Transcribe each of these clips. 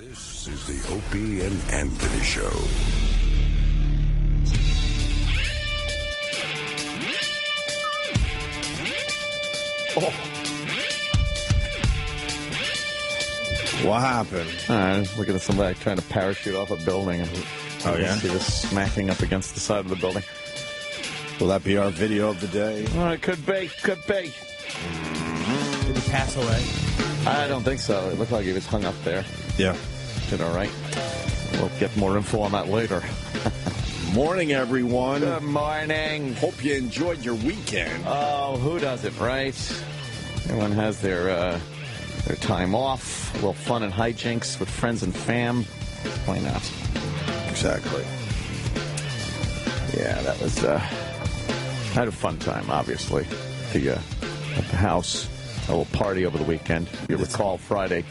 This is the Opie and Anthony Show. What happened? I was looking at somebody trying to parachute off a building. And see this smacking up against the side of the building. Will that be our video of the day? Oh, it could be. Could be. Did he pass away? I don't think so. It looked like he was hung up there. Yeah. Did all right. We'll get more info on that later. Morning, everyone. Good morning. Hope you enjoyed your weekend. Oh, who doesn't, right? Everyone has their time off. A little fun and hijinks with friends and fam. Why not? Exactly. Yeah, that was... I had a fun time, obviously, at the house. A little party over the weekend. You recall Friday,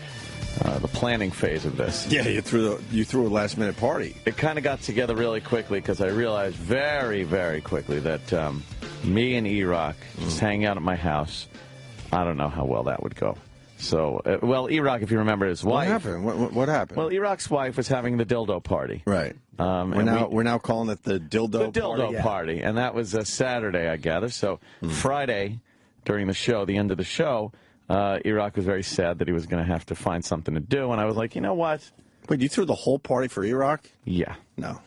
the planning phase of this. Yeah, you threw a last-minute party. It kind of got together really quickly because I realized very, very quickly that me and Erock just hanging out at my house, I don't know how well that would go. So, Erock, if you remember his wife. What happened? What happened? Well, Erock's wife was having the dildo party. Right. We're now calling it the dildo party. And that was a Saturday, I gather. So Friday, during the show, the end of the show, Erock was very sad that he was going to have to find something to do. And I was like, you know what? Wait, you threw the whole party for Erock? Yeah. No.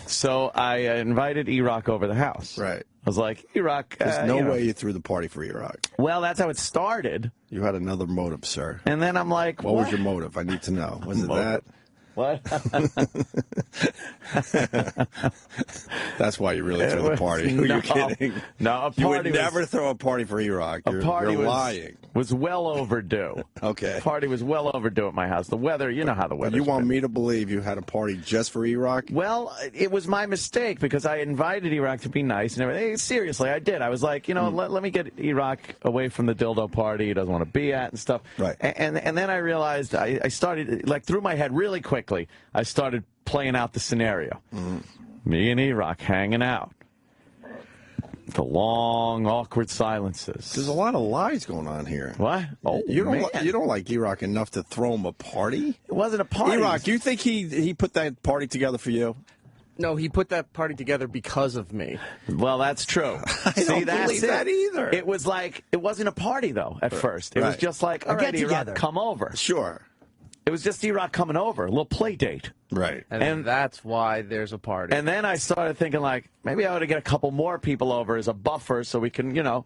So I invited Erock over the house. Right. I was like, Erock. There's no way you threw the party for Erock. Well, that's how it started. You had another motive, sir. And then I'm like, what was your motive? I need to know. Was it that? What? That's why you really threw the party. Are you kidding? No, a party you would never throw a party for Erock. You're lying. Was well overdue. Okay. The party was well overdue at my house. The weather, you know how the weather. You want me to believe you had a party just for Erock? Well, it was my mistake because I invited Erock to be nice and everything. Seriously, I did. I was like, let me get Erock away from the dildo party he doesn't want to be at and stuff. Right. And then I realized I started, like, through my head really quickly, I started playing out the scenario. Me and Erock hanging out. The long, awkward silences. There's a lot of lies going on here. What? Oh, you don't like Erock enough to throw him a party? It wasn't a party. Erock, do you think he put that party together for you? No, he put that party together because of me. Well, that's true. I don't believe that either. It was like, it wasn't a party, though, at first. It was just like, all right, Erock, come over. Sure. It was just Erock coming over, a little play date. Right. And that's why there's a party. And then I started thinking, like, maybe I ought to get a couple more people over as a buffer so we can, all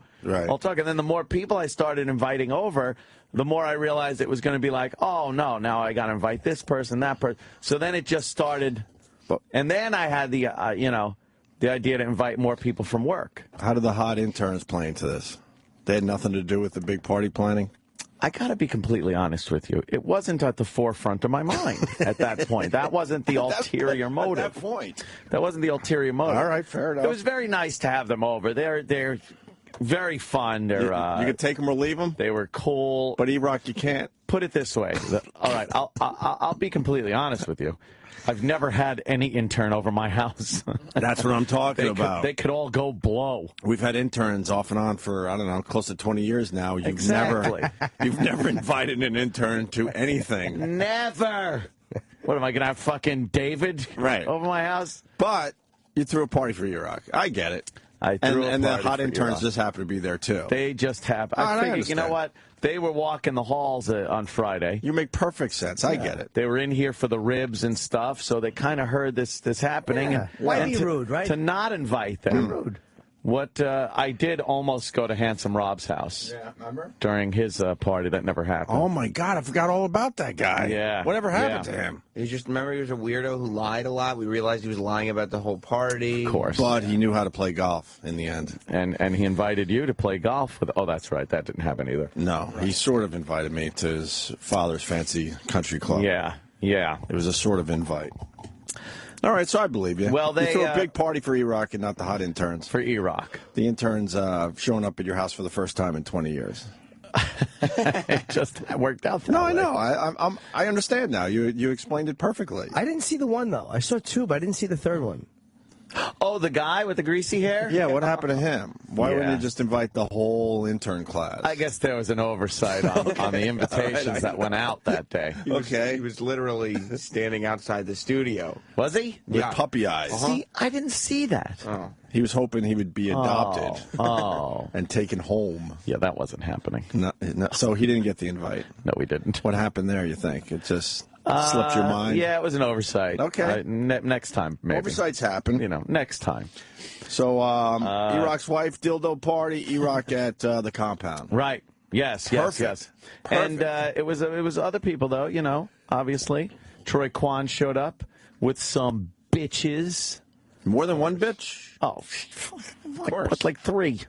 talk. And then the more people I started inviting over, the more I realized it was going to be like, oh, no, now I got to invite this person, that person. So then it just started. And then I had the, the idea to invite more people from work. How did the hot interns play into this? They had nothing to do with the big party planning? I got to be completely honest with you. It wasn't at the forefront of my mind at that point. That wasn't the ulterior motive. At that point. That wasn't the ulterior motive. All right, fair enough. It was very nice to have them over. They're very fun. They're you could take them or leave them? They were cool. But Erock, you can't. Put it this way. All right, I'll be completely honest with you. I've never had any intern over my house. That's what I'm talking about. They could all go blow. We've had interns off and on for, I don't know, close to 20 years now. You've never invited an intern to anything. Never. What, am I going to have fucking David over my house? But you threw a party for Erock. I get it. And the hot interns just happen to be there, too. They just happen. I figured, you know what? They were walking the halls on Friday. You make perfect sense. I get it. They were in here for the ribs and stuff, so they kind of heard this happening. Yeah. Why be rude, right? To not invite them. Rude. What I did almost go to Handsome Rob's house. Yeah, remember? During his party. That never happened. Oh, my God. I forgot all about that guy. Yeah. Whatever happened to him? You just remember he was a weirdo who lied a lot. We realized he was lying about the whole party. Of course. But he knew how to play golf in the end. And he invited you to play golf with. Oh, that's right. That didn't happen either. No. Right. He sort of invited me to his father's fancy country club. Yeah. It was a sort of invite. All right, so I believe you. Well, you threw a big party for Erock and not the hot interns. For Erock. The interns showing up at your house for the first time in 20 years. It just worked out that way. I know. I understand now. You explained it perfectly. I didn't see the one, though. I saw two, but I didn't see the third one. Oh, the guy with the greasy hair? Yeah, what happened to him? Why wouldn't you just invite the whole intern class? I guess there was an oversight on the invitations that went out that day. He was literally standing outside the studio. Was he? With puppy eyes. See, I didn't see that. Oh. He was hoping he would be adopted Oh. and taken home. Yeah, that wasn't happening. No, so he didn't get the invite. No, we didn't. What happened there, you think? It just slipped your mind? Yeah, it was an oversight. Okay. Next time, maybe. Oversights happen. You know, next time. So, Erock's wife, dildo party, Erock at the compound. Right. Yes, Perfect. And it was other people, though, you know, obviously. Troy Kwan showed up with some bitches. More than one bitch? Oh, of course. Like 3.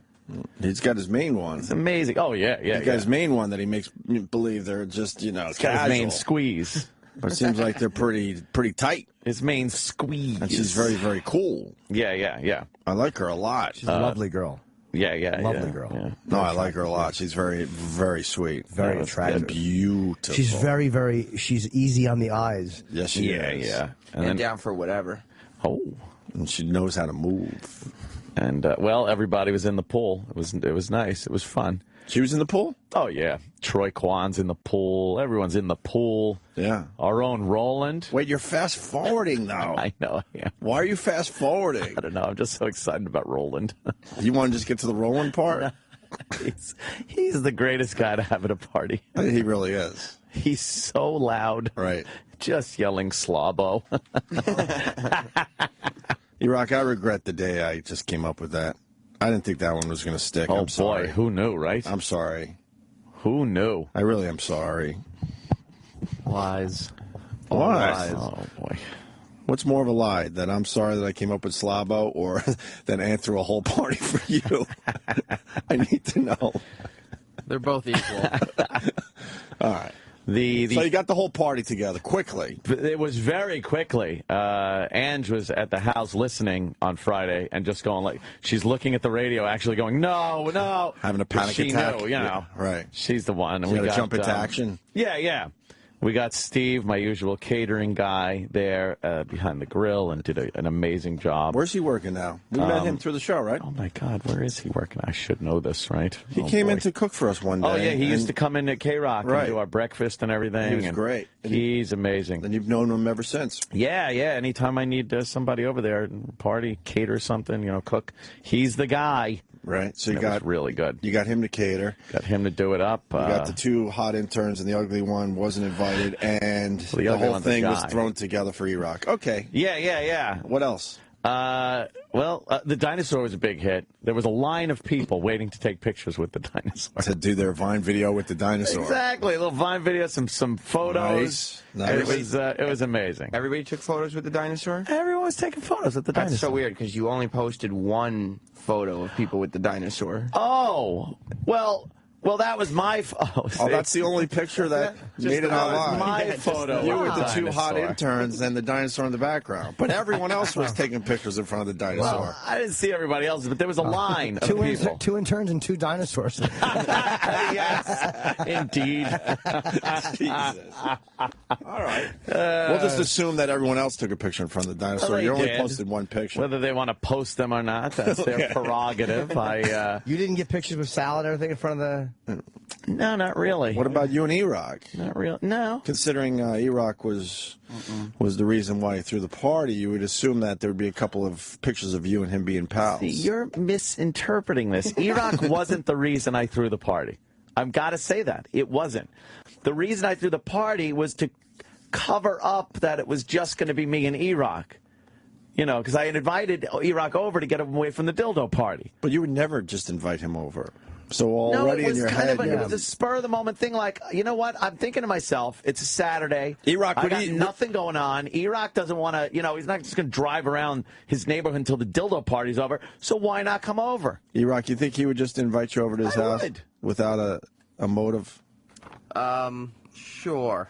He's got his main one. It's amazing. Oh, yeah. He's got his main one that he makes believe they're just, He's got casual. his main squeeze. But it seems like they're pretty tight. His main squeeze. And she's very, very cool. Yeah. I like her a lot. She's a lovely girl. Yeah. Lovely girl. Yeah. No, I like her a lot. She's very, very sweet. Very attractive. And beautiful. She's very, very, she's easy on the eyes. Yes, she is. Yeah. And down for whatever. Oh. And she knows how to move. And, well, everybody was in the pool. It was nice. It was fun. She was in the pool? Oh, yeah. Troy Kwan's in the pool. Everyone's in the pool. Yeah. Our own Roland. Wait, you're fast-forwarding, though. I know I am. Why are you fast-forwarding? I don't know. I'm just so excited about Roland. You want to just get to the Roland part? He's the greatest guy to have at a party. He really is. He's so loud. Right. Just yelling slobbo. Erock, I regret the day I just came up with that. I didn't think that one was going to stick. Oh, I'm sorry. boy. Who knew, right? I'm sorry. Who knew? I really am sorry. Lies. Why? Oh, boy. What's more of a lie? That I'm sorry that I came up with Slabo, or that Ann threw a whole party for you? I need to know. They're both equal. All right. So you got the whole party together quickly. It was very quickly. Ange was at the house listening on Friday and just going like, she's looking at the radio, actually going, no. Having a panic she attack. Knew, Yeah, right. She's the one. And You we got got to jump into action. Yeah. We got Steve, my usual catering guy, there behind the grill and did an amazing job. Where's he working now? We met him through the show, right? Oh, my God. Where is he working? I should know this, right? He came in to cook for us one day. Oh, yeah. He used to come in at K-Rock and do our breakfast and everything. He was great. He's amazing. And you've known him ever since. Yeah. Anytime I need somebody over there, party, cater something, cook, he's the guy. Right. So you got really good. You got him to cater. Got him to do it up. You got the 2 hot interns, and the ugly one wasn't invited, and the whole thing was thrown together for Erock. Okay. Yeah. What else? The dinosaur was a big hit. There was a line of people waiting to take pictures with the dinosaur. To do their Vine video with the dinosaur. Exactly. A little Vine video, some photos. Nice. It was amazing. Everybody took photos with the dinosaur? Everyone was taking photos with the dinosaur. That's so weird, because you only posted 1 photo of people with the dinosaur. Oh, well, that was my Oh, that's the only picture that made it online. My photo. You with the dinosaur. 2 hot interns and the dinosaur in the background. But everyone else was taking pictures in front of the dinosaur. Well, I didn't see everybody else, but there was a line of people. 2 interns and 2 dinosaurs. Yes, indeed. Jesus. All right. We'll just assume that everyone else took a picture in front of the dinosaur. Well, you only did. posted 1 picture. Whether they want to post them or not, that's their prerogative. You didn't get pictures with salad and everything in front of the... No, not really. What about you and Erock? Not real. No. Considering Erock was the reason why he threw the party, you would assume that there would be a couple of pictures of you and him being pals. See, you're misinterpreting this. Erock wasn't the reason I threw the party. I've got to say that. It wasn't. The reason I threw the party was to cover up that it was just going to be me and Erock. Because I had invited Erock over to get him away from the dildo party. But you would never just invite him over. So already in your head, it was a spur of the moment thing. Like, you know what? I'm thinking to myself, it's a Saturday. Erock, I got nothing going on. Erock doesn't want to, he's not just going to drive around his neighborhood until the dildo party's over. So why not come over? Erock, you think he would just invite you over to his house without a motive? Sure.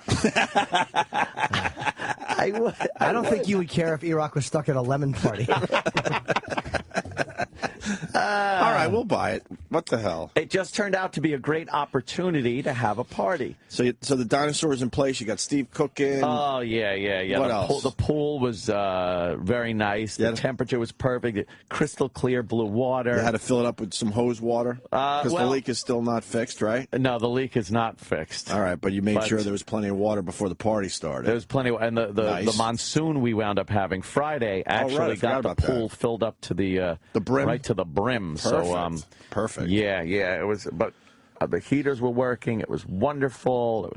I don't think you would care if Erock was stuck at a lemon party. All right, we'll buy it. What the hell? It just turned out to be a great opportunity to have a party. So the dinosaur is in place. You got Steve cooking. Oh, yeah. What the else? The pool was very nice. The temperature was perfect. Crystal clear blue water. You had to fill it up with some hose water? Because the leak is still not fixed, right? No, the leak is not fixed. All right, but you made sure there was plenty of water before the party started. There was plenty, and the monsoon we wound up having Friday actually got the pool filled up to the brim, right to the brim. Perfect. So perfect. Yeah, it was. But the heaters were working. It was wonderful.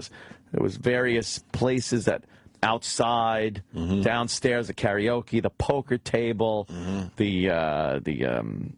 There was various places that outside, downstairs, the karaoke, the poker table, the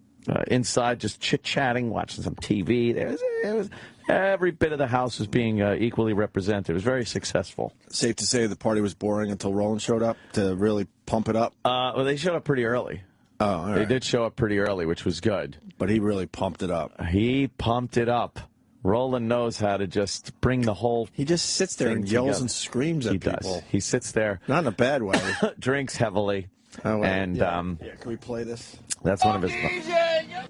inside, just chit-chatting, watching some TV. It was every bit of the house was being equally represented. It was very successful. Safe to say the party was boring until Roland showed up to really pump it up? Well, they showed up pretty early. Oh, all right. They did show up pretty early, which was good. But he really pumped it up. He pumped it up. Roland knows how to just bring the whole He just sits there and yells and screams at people. Does. He sits there. Not in a bad way. Drinks heavily. Oh, well, and can we play this? That's one of his. DJ!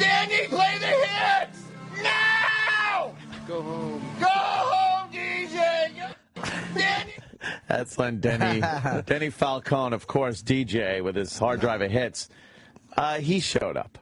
Danny, play the hits! Now! Go home. Go home, DJ! Danny! That's when Denny Falcone, of course, DJ with his hard drive of hits. He showed up.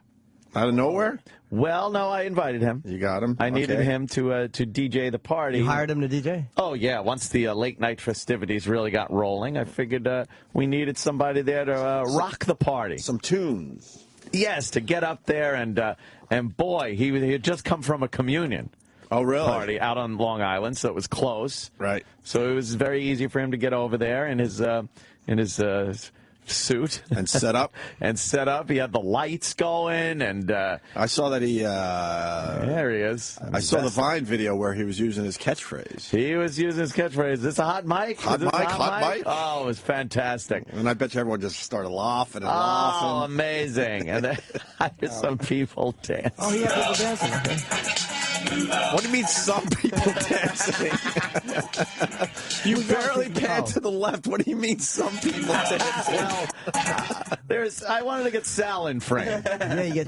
Out of nowhere? Well, no, I invited him. You got him? I needed him to DJ the party. You hired him to DJ? Oh, yeah. Once the late night festivities really got rolling, I figured we needed somebody there to rock the party. Some tunes. Yes, to get up there and boy, he had just come from a communion. Oh, really? Party out on Long Island, so it was close. Right. So it was very easy for him to get over there in his suit and set up. He had the lights going, and I saw that he. There he is. I saw the Vine video where he was using his catchphrase. He was using his catchphrase. Is this a hot mic? Hot mic. Oh, it was fantastic. And I bet you everyone just started laughing and laughing. Oh, amazing! And then I hear some people dancing. Oh, he had people dancing. Okay. What do you mean some people dancing? You barely pan to the left. What do you mean some people dancing? I wanted to get Sal in frame. Yeah,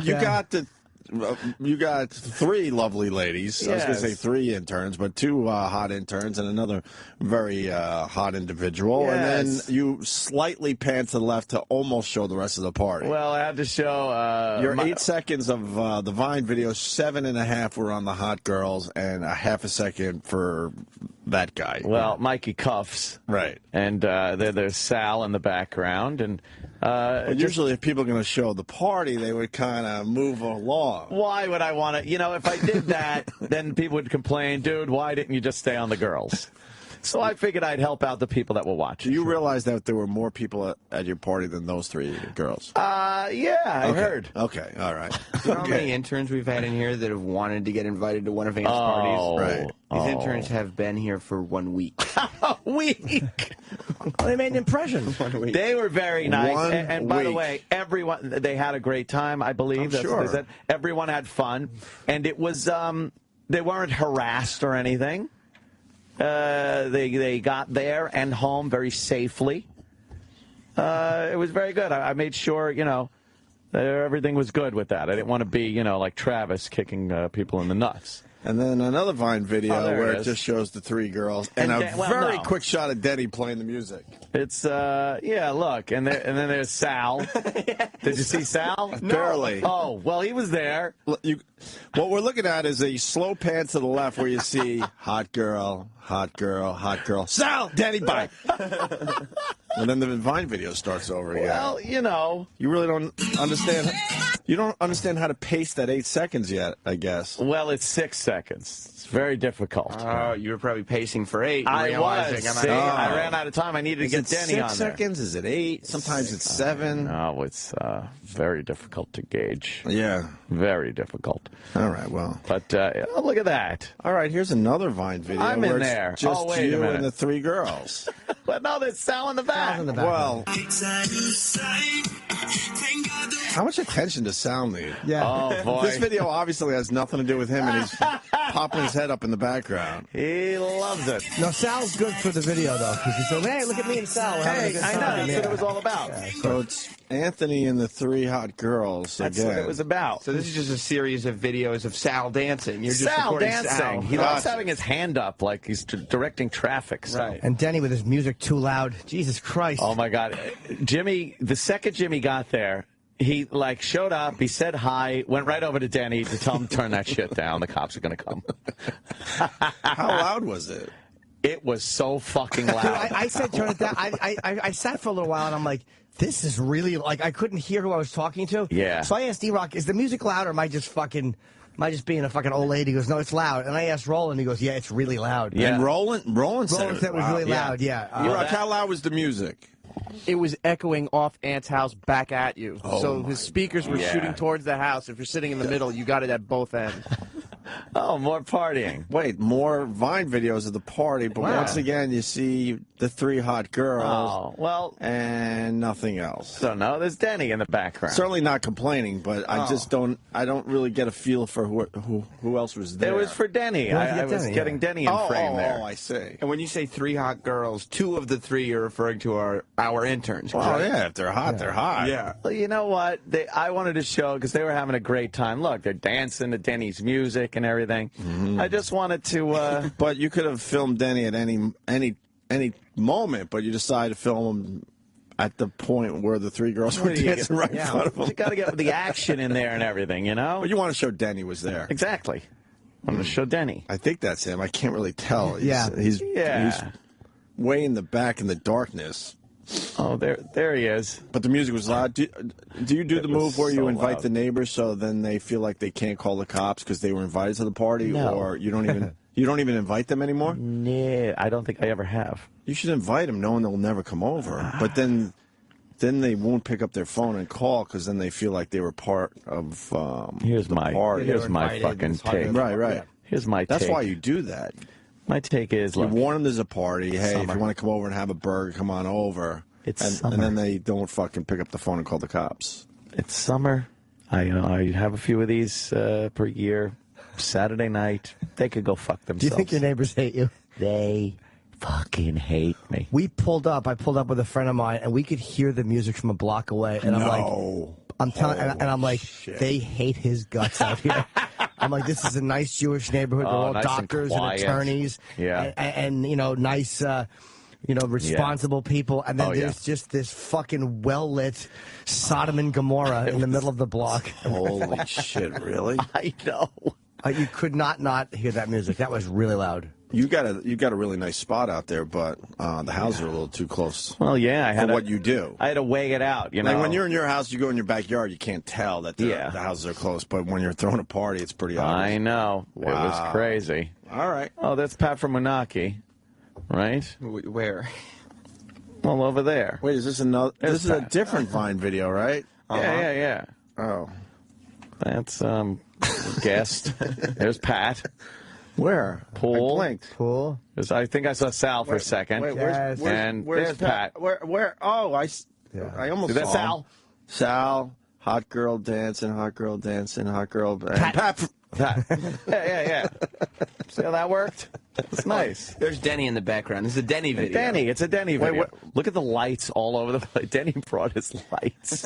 you got three lovely ladies. Yes. I was going to say three interns, but two hot interns and another very hot individual. Yes. And then you slightly pan to the left to almost show the rest of the party. Well, I had to show... Your 8 seconds of the Vine video, 7.5 were on the hot girls, and a half a second for that guy. Well, Mikey Cuffs. Right. And there's Sal in the background. And usually if people are going to show the party, they would kind of move along. Why would I want to? If I did that, then people would complain, dude, why didn't you just stay on the girls? So I figured I'd help out the people that were watching. Do you realize that there were more people at your party than those three girls? Yeah, I heard. Okay, all right. You know how many interns we've had in here that have wanted to get invited to one of Van's parties? Right. These interns have been here for 1 week. A week. Well, they made an impression. 1 week. They were very nice. 1 And by the week. way, everyone, they had a great time, I believe. I'm That's sure. what they said. Everyone had fun. And it was, they weren't harassed or anything. They got there and home very safely. It was very good. I made sure, everything was good with that. I didn't want to be, like Travis kicking people in the nuts. And then another Vine video where it is. just shows the three girls and a very quick shot of Denny playing the music. It's look, and then there's Sal. Did you see Sal? No. Barely. Oh, well, he was there. What we're looking at is a slow pan to the left where you see hot girl, Sal, Denny, bye. And then the Vine video starts over again. Well, You really don't understand. You don't understand how to pace that 8 seconds yet, I guess. Well, it's 6 seconds. It's very difficult. Oh, you were probably pacing for 8. I realizing was. I'm See, not- I ran out of time. I needed to get Denny on 6 there. seconds? Is it 8? Sometimes it's 7. No, it's very difficult to gauge. Yeah. Very difficult. All right, well. But look at that. All right, here's another Vine video. I'm in where it's there. Just Oh, wait a you minute. and the three girls. But no, there's Sal in the back. Sal's in the back. Well, how much attention does Sal need? Yeah. Oh, boy. This video obviously has nothing to do with him and his popping his head up in the background. He loves it. No, Sal's good for the video, though, because he said, hey, look at me and Sal. We're having a Hey, good I know. time." That's Yeah. what it was all about. So it's Anthony and the three hot girls. That's again. what it was about. So this is just a series of videos of Sal dancing. You're just Sal recording dancing. Sal. He likes having his hand up like he's directing traffic. So. Right. And Denny with his music too loud. Jesus Christ. Oh, my God. Jimmy, the second Jimmy got there, he, like, showed up, he said hi, went right over to Denny to tell him to turn that shit down. The cops are going to come. How loud was it? It was so fucking loud. Dude, I said turn it down. I sat for a little while, and I'm like, this is really, like, I couldn't hear who I was talking to. Yeah. So I asked Erock, is the music loud, or am I just being a fucking old lady? He goes, no, it's loud. And I asked Roland, he goes, yeah, it's really loud. Yeah. And Roland said Roland said it was really loud, yeah. Erock, how loud was the music? It was echoing off Ant's house back at you. Oh So his speakers were shooting towards the house. If you're sitting in the middle, you got it at both ends. Oh, more partying. Wait, more Vine videos of the party, but Wow. once again, you see the three hot girls. Oh, well, and nothing else. so no, there's Denny in the background. Certainly not complaining, but I just don't. I don't really get a feel for who else was there. It was for Denny. I was Denny, getting Denny in frame there. Oh, I see. And when you say three hot girls, two of the three you're referring to are our interns. Oh correct? yeah, if they're hot, they're hot. Yeah. Well, you know what? I wanted to show because they were having a great time. Look, they're dancing to Denny's music and everything. I just wanted to. But you could have filmed Denny at any moment, but you decided to film him at the point where the three girls were dancing right in front of him. You got to get the action in there and everything, you know? But you want to show Denny was there. Exactly. I'm going to show Denny. I think that's him. I can't really tell. He's way in the back in the darkness. Oh, there he is. But the music was loud. Do you do the move where you so invite loud. the neighbors so then they feel like they can't call the cops because they were invited to the party, No. or you don't even invite them anymore? Nah, I don't think I ever have. You should invite them, knowing they'll never come over. But then they won't pick up their phone and call because then they feel like they were part of Here's the my party. here's my invited, fucking it's hard to- take. Right. Here's my That's take. why you do that. My take is You look. warn them there's a party. Hey, if Summer. you want to come over and have a burger, come on over. It's and summer. then they don't fucking pick up the phone and call the cops. It's summer. I have a few of these per year. Saturday night, they could go fuck themselves. Do you think your neighbors hate you? They fucking hate me. I pulled up with a friend of mine, and we could hear the music from a block away. And I'm like, I'm telling, and I'm like, they hate his guts out here. I'm like, this is a nice Jewish neighborhood. They're all nice and doctors and quiet. attorneys, Yeah. and nice, responsible people. And then Oh, yeah. there's just this fucking well-lit Sodom and Gomorrah in the middle of the block. Holy shit! Really? I know. You could not hear that music. That was really loud. You got a really nice spot out there, but the houses are a little too close Well, yeah, I had for what you do. I had to weigh it out. You know, Like when you're in your house, you go in your backyard, you can't tell that the Yeah. houses are close. But when you're throwing a party, it's pretty I obvious. know. It was Wow. crazy. All right. Oh, that's Pat from Munaki, right? Where? Well, over there. Wait, is this another? There's This is a Pat. different Vine video, right? Yeah. Oh, That's guest. There's Pat. where? Pool. I blinked. Cool. I think I saw Sal for a second. Wait, Yes. And where's there's Pat. Where? Oh, I almost Is that saw Sal? him. Sal, hot girl dancing, hot girl dancing, hot girl. Pat. Pat. Yeah. See how that worked? It's nice. There's Denny in the background. This is a Denny video. Denny, it's a Denny video. what- Look at the lights all over the place. Denny brought his lights.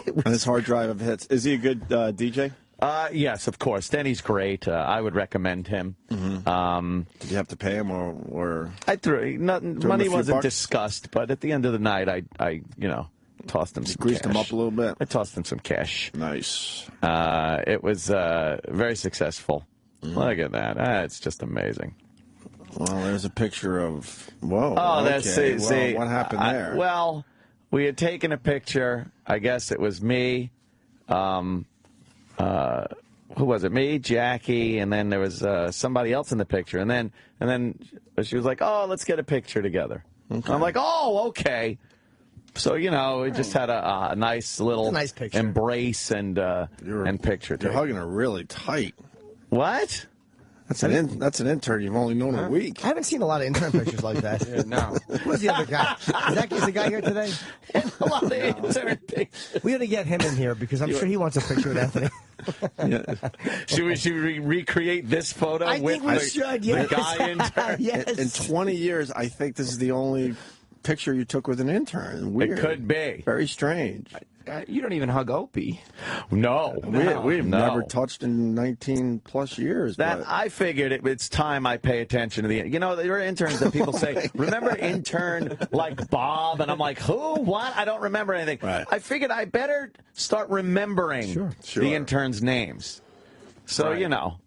And his hard drive of hits. Is he a good DJ? Yes, of course. Denny's great. I would recommend him. Did you have to pay him or? I threw money few wasn't bucks? discussed, but at the end of the night, I tossed him some Greased cash. him up a little bit. I tossed him some cash. Nice. It was very successful. Look at that. It's just amazing. Well, there's a picture of. Whoa. Oh, okay. that's Well, what happened there? Well, we had taken a picture. I guess it was me. Who was it? Me, Jackie, and then there was somebody else in the picture. And then she was like, "Oh, let's get a picture together." And I'm like, "Oh, okay." So we just had a nice little nice picture. embrace and picture. You're take. hugging her really tight. What? That's an intern you've only known a week. I haven't seen a lot of intern pictures like that. Yeah, no. Who's the other guy? Is the guy here today? A lot of intern pictures. We got to get him in here because I'm sure he wants a picture with Anthony. Should we recreate this photo I with think we should, yes. the guy intern? Yes. In 20 years, I think this is the only picture you took with an intern. Weird. It could be. Very strange. You don't even hug Opie. No. We've No. never touched in 19 plus years. That but I figured it's time I pay attention to the. You know, there are interns that people say, remember intern like Bob? And I'm like, who? What? I don't remember anything. Right. I figured I better start remembering Sure. the interns' names. So, Right. you know,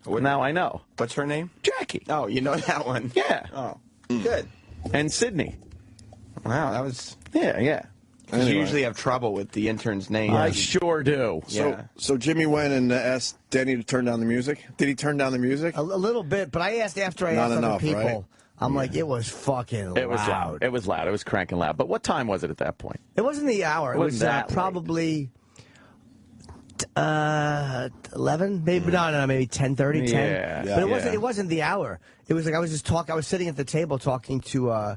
now I know. What's her name? Jackie. Oh, you know that one. Yeah. Oh, good. And Sydney. Wow, that was. Yeah. 'Cause Anyway. you usually have trouble with the intern's name. I sure do. Yeah. So Jimmy went and asked Denny to turn down the music. Did he turn down the music? A little bit, but I asked after I Not asked other enough, people. right? I'm like, it was fucking loud. It was loud. It was loud. It was cranking loud. But what time was it at that point? It wasn't the hour. It Wasn't was that late. probably 11, maybe no, maybe 10:30, 10. Yeah. But Yeah. it wasn't the hour. It was like I was just talking. I was sitting at the table talking to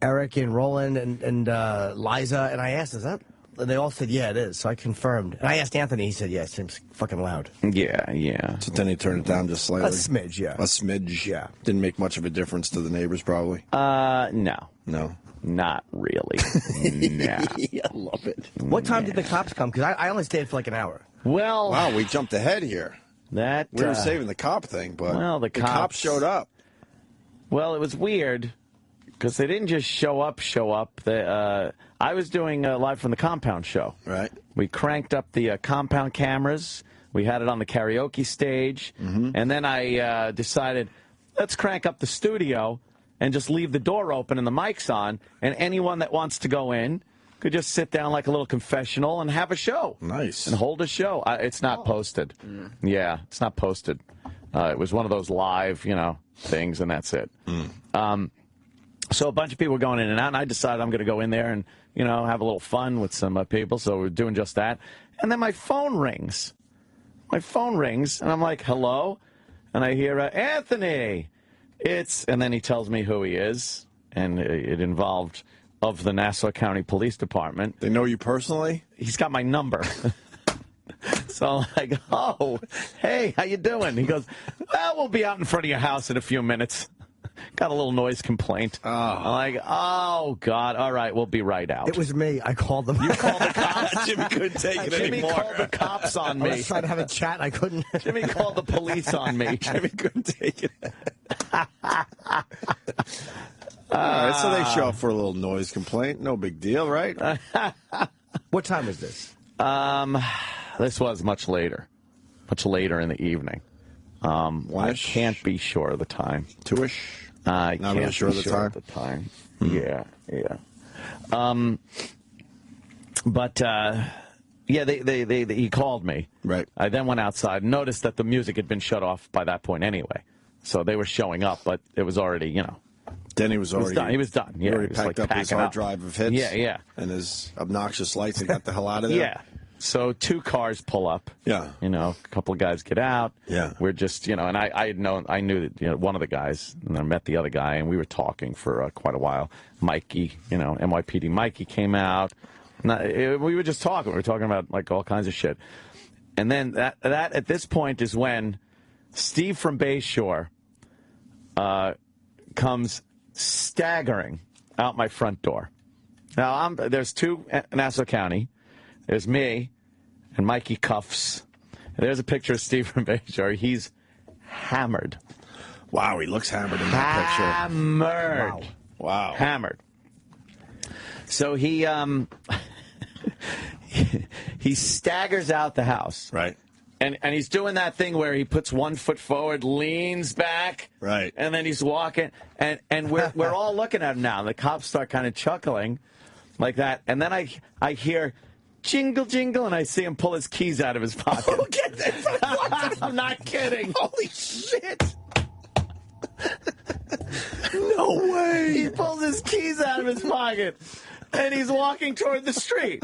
Eric and Roland and Liza, and I asked, "Is that?" And they all said, "Yeah, it is." So I confirmed. And I asked Anthony. He said, "Yeah, it seems fucking loud." Yeah. So Denny turned it down just slightly. A smidge, yeah. A smidge. Yeah. Didn't make much of a difference to the neighbors, probably. No. No. Not really. No. I love it. What time did the cops come? Because I only stayed for like an hour. Well, Wow, we jumped ahead here. that We were saving the cop thing, but well, the cops cops showed up. Well, it was weird because they didn't just show up. I was doing live from the compound show. Right. We cranked up the compound cameras. We had it on the karaoke stage, and then I decided, let's crank up the studio and just leave the door open and the mics on, and anyone that wants to go in could just sit down like a little confessional and have a show. Nice. And hold a show. It's not posted. Yeah, it's not posted. It was one of those live, things, and that's it. So a bunch of people were going in and out, and I decided I'm going to go in there and, have a little fun with some people. So we're doing just that. And then my phone rings. And I'm like, hello? And I hear, Anthony. And then he tells me who he is, and it involved of the Nassau County Police Department. They know you personally? He's got my number. So I'm like, oh, hey, how you doing? He goes, well, we'll be out in front of your house in a few minutes. Got a little noise complaint. Oh. I'm like, oh, God, all right, we'll be right out. It was me. I called them. You called the cops? Jimmy couldn't take it Jimmy anymore. called the cops on I me. was trying to have a chat. I couldn't. Jimmy called the police on me. Jimmy couldn't take it. All right, so they show up for a little noise complaint. No big deal, right? What time was this? This was much later in the evening. I One-ish? can't be sure of the time. Two-ish? I Not can't really sure be of the time? Of the time. Yeah. But he called me. Right. I then went outside and noticed that the music had been shut off by that point anyway. So they were showing up, but it was already, Denny was already done. He was done. Yeah, he already he was, packed like, up his packing hard up. drive of hits. Yeah. And his obnoxious lights and got the hell out of there. Yeah. So 2 cars pull up. Yeah. A couple of guys get out. Yeah. We're just, and I knew that, one of the guys, and I met the other guy, and we were talking for quite a while. Mikey, NYPD Mikey came out. We were just talking. We were talking about, like, all kinds of shit. And then that at this point is when Steve from Bayshore comes staggering out my front door. Now, there's 2 Nassau County. There's me and Mikey Cuffs. And there's a picture of Steve from Bayshore. He's hammered. Wow, he looks hammered in that picture. Hammered. Wow. Hammered. So he he staggers out the house. Right. And he's doing that thing where he puts one foot forward, leans back, Right. and then he's walking. And we're all looking at him now. The cops start kind of chuckling like that. And then I hear jingle, jingle, and I see him pull his keys out of his pocket. Oh, get that. I'm not kidding. Holy shit. No way. He pulls his keys out of his pocket, and he's walking toward the street.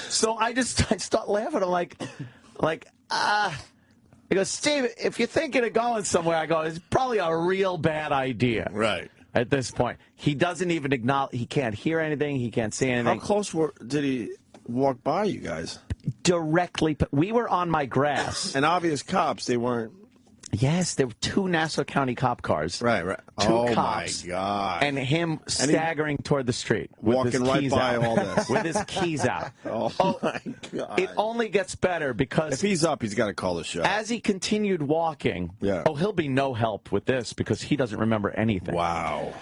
So I start laughing. I'm like, He goes, Steve, if you're thinking of going somewhere, I go, it's probably a real bad idea. Right. At this point, he doesn't even acknowledge. He can't hear anything. He can't see anything. How close did he walk by you guys? Directly. We were on my grass. And obvious cops, they weren't. Yes, there were 2 Nassau County cop cars. Right. 2 cops. My God. And him staggering toward the street. With walking his right keys by out. all this. With his keys out. Oh, my God. It only gets better because... If he's up, he's got to call the show. As he continued walking... Yeah. Oh, he'll be no help with this because he doesn't remember anything. Wow.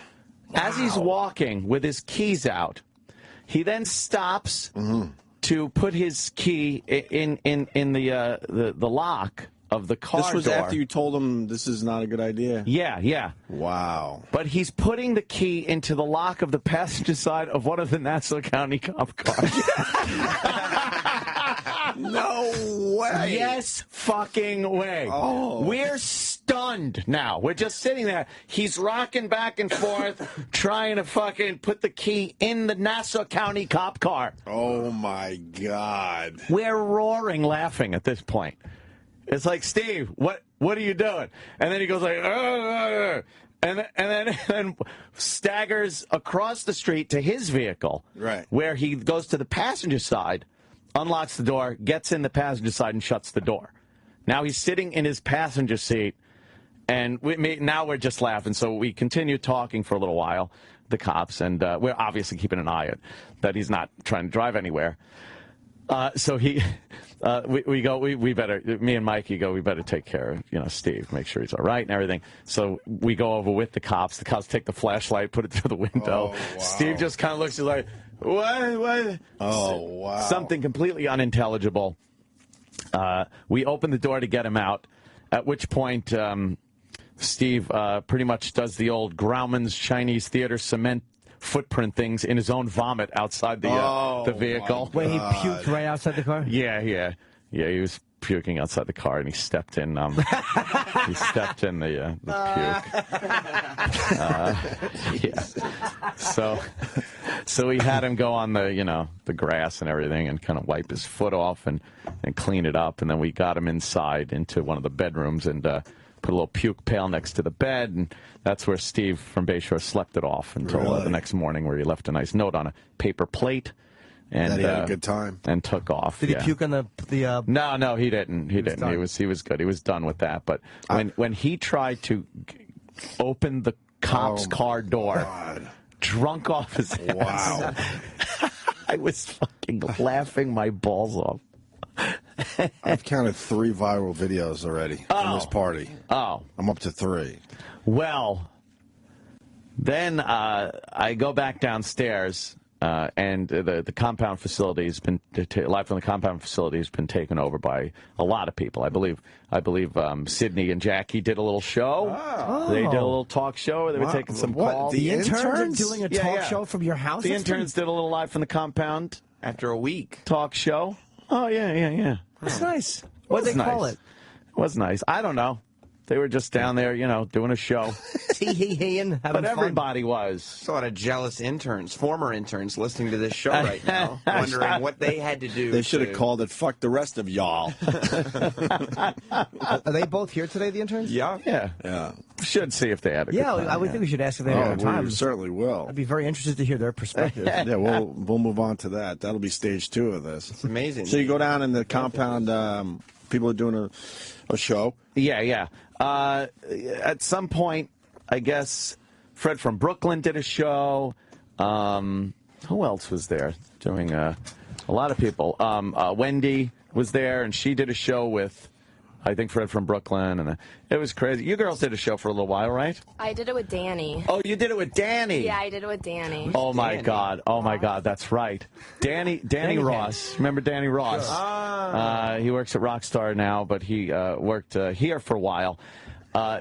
As he's walking with his keys out, he then stops to put his key in the lock of the car This was door. after you told him this is not a good idea? Yeah. Wow. But he's putting the key into the lock of the passenger side of one of the Nassau County cop cars. No way. Yes, fucking way. Oh. We're stunned now. We're just sitting there. He's rocking back and forth, trying to fucking put the key in the Nassau County cop car. Oh, my God. We're roaring laughing at this point. It's like, Steve, what are you doing? And then he goes like, and then staggers across the street to his vehicle, right, where he goes to the passenger side, unlocks the door, gets in the passenger side, and shuts the door. Now he's sitting in his passenger seat, and now we're just laughing. So we continue talking for a little while, the cops, and we're obviously keeping an eye on that he's not trying to drive anywhere. So we better, me and Mikey go, we better take care of, Steve, make sure he's all right and everything. So we go over with the cops. The cops take the flashlight, put it through the window. Oh, wow. Steve just kind of looks like, what? Oh, wow. Something completely unintelligible. We open the door to get him out, at which point Steve pretty much does the old Grauman's Chinese Theater cement footprint things in his own vomit outside the vehicle. Wait, he puked right outside the car? Yeah. He was puking outside the car, and he stepped in. He stepped in the puke. Yeah. So we had him go on the grass and everything, and kind of wipe his foot off and clean it up, and then we got him inside into one of the bedrooms and put a little puke pail next to the bed, and that's where Steve from Bayshore slept it off until the next morning, where he left a nice note on a paper plate. And he had a good time. And took off. Did he puke on the No, he didn't. He didn't. He was good. He was done with that. But when he tried to open the cop's car door, drunk off his ass, wow. I was fucking laughing my balls off. I've counted 3 viral videos already from this party. Oh. I'm up to 3. Well, then I go back downstairs, and the compound facility has been life from the compound facility has been taken over by a lot of people. I believe Sydney and Jackie did a little show. Oh. They did a little talk show. They were taking some calls. The interns are doing a talk show from your house? The interns did a little live from the compound after a week talk show. Oh yeah. That's nice. What did they call it? It was nice. I don't know. They were just down there, doing a show. Tee-hee-heeing, having But everybody was. There's a lot of jealous interns, former interns, listening to this show right now, wondering what they had to do. They should have called it "Fuck the rest of y'all." Are they both here today, the interns? Yeah. Should see if they had a good time. I would think we should ask if they had a good time. We certainly will. I'd be very interested to hear their perspective. Yeah, we'll move on to that. That'll be stage 2 of this. It's amazing. So you go down in the compound. People are doing a show. Yeah. At some point, I guess Fred from Brooklyn did a show. Who else was there doing a lot of people? Wendy was there, and she did a show with, I think, Fred from Brooklyn, and it was crazy. You girls did a show for a little while, right? I did it with Danny. Oh, you did it with Danny? Yeah, I did it with Danny. Oh, my God. Oh, my God. That's right. Danny Ross. Remember Danny Ross? Sure. He works at Rockstar now, but he worked here for a while.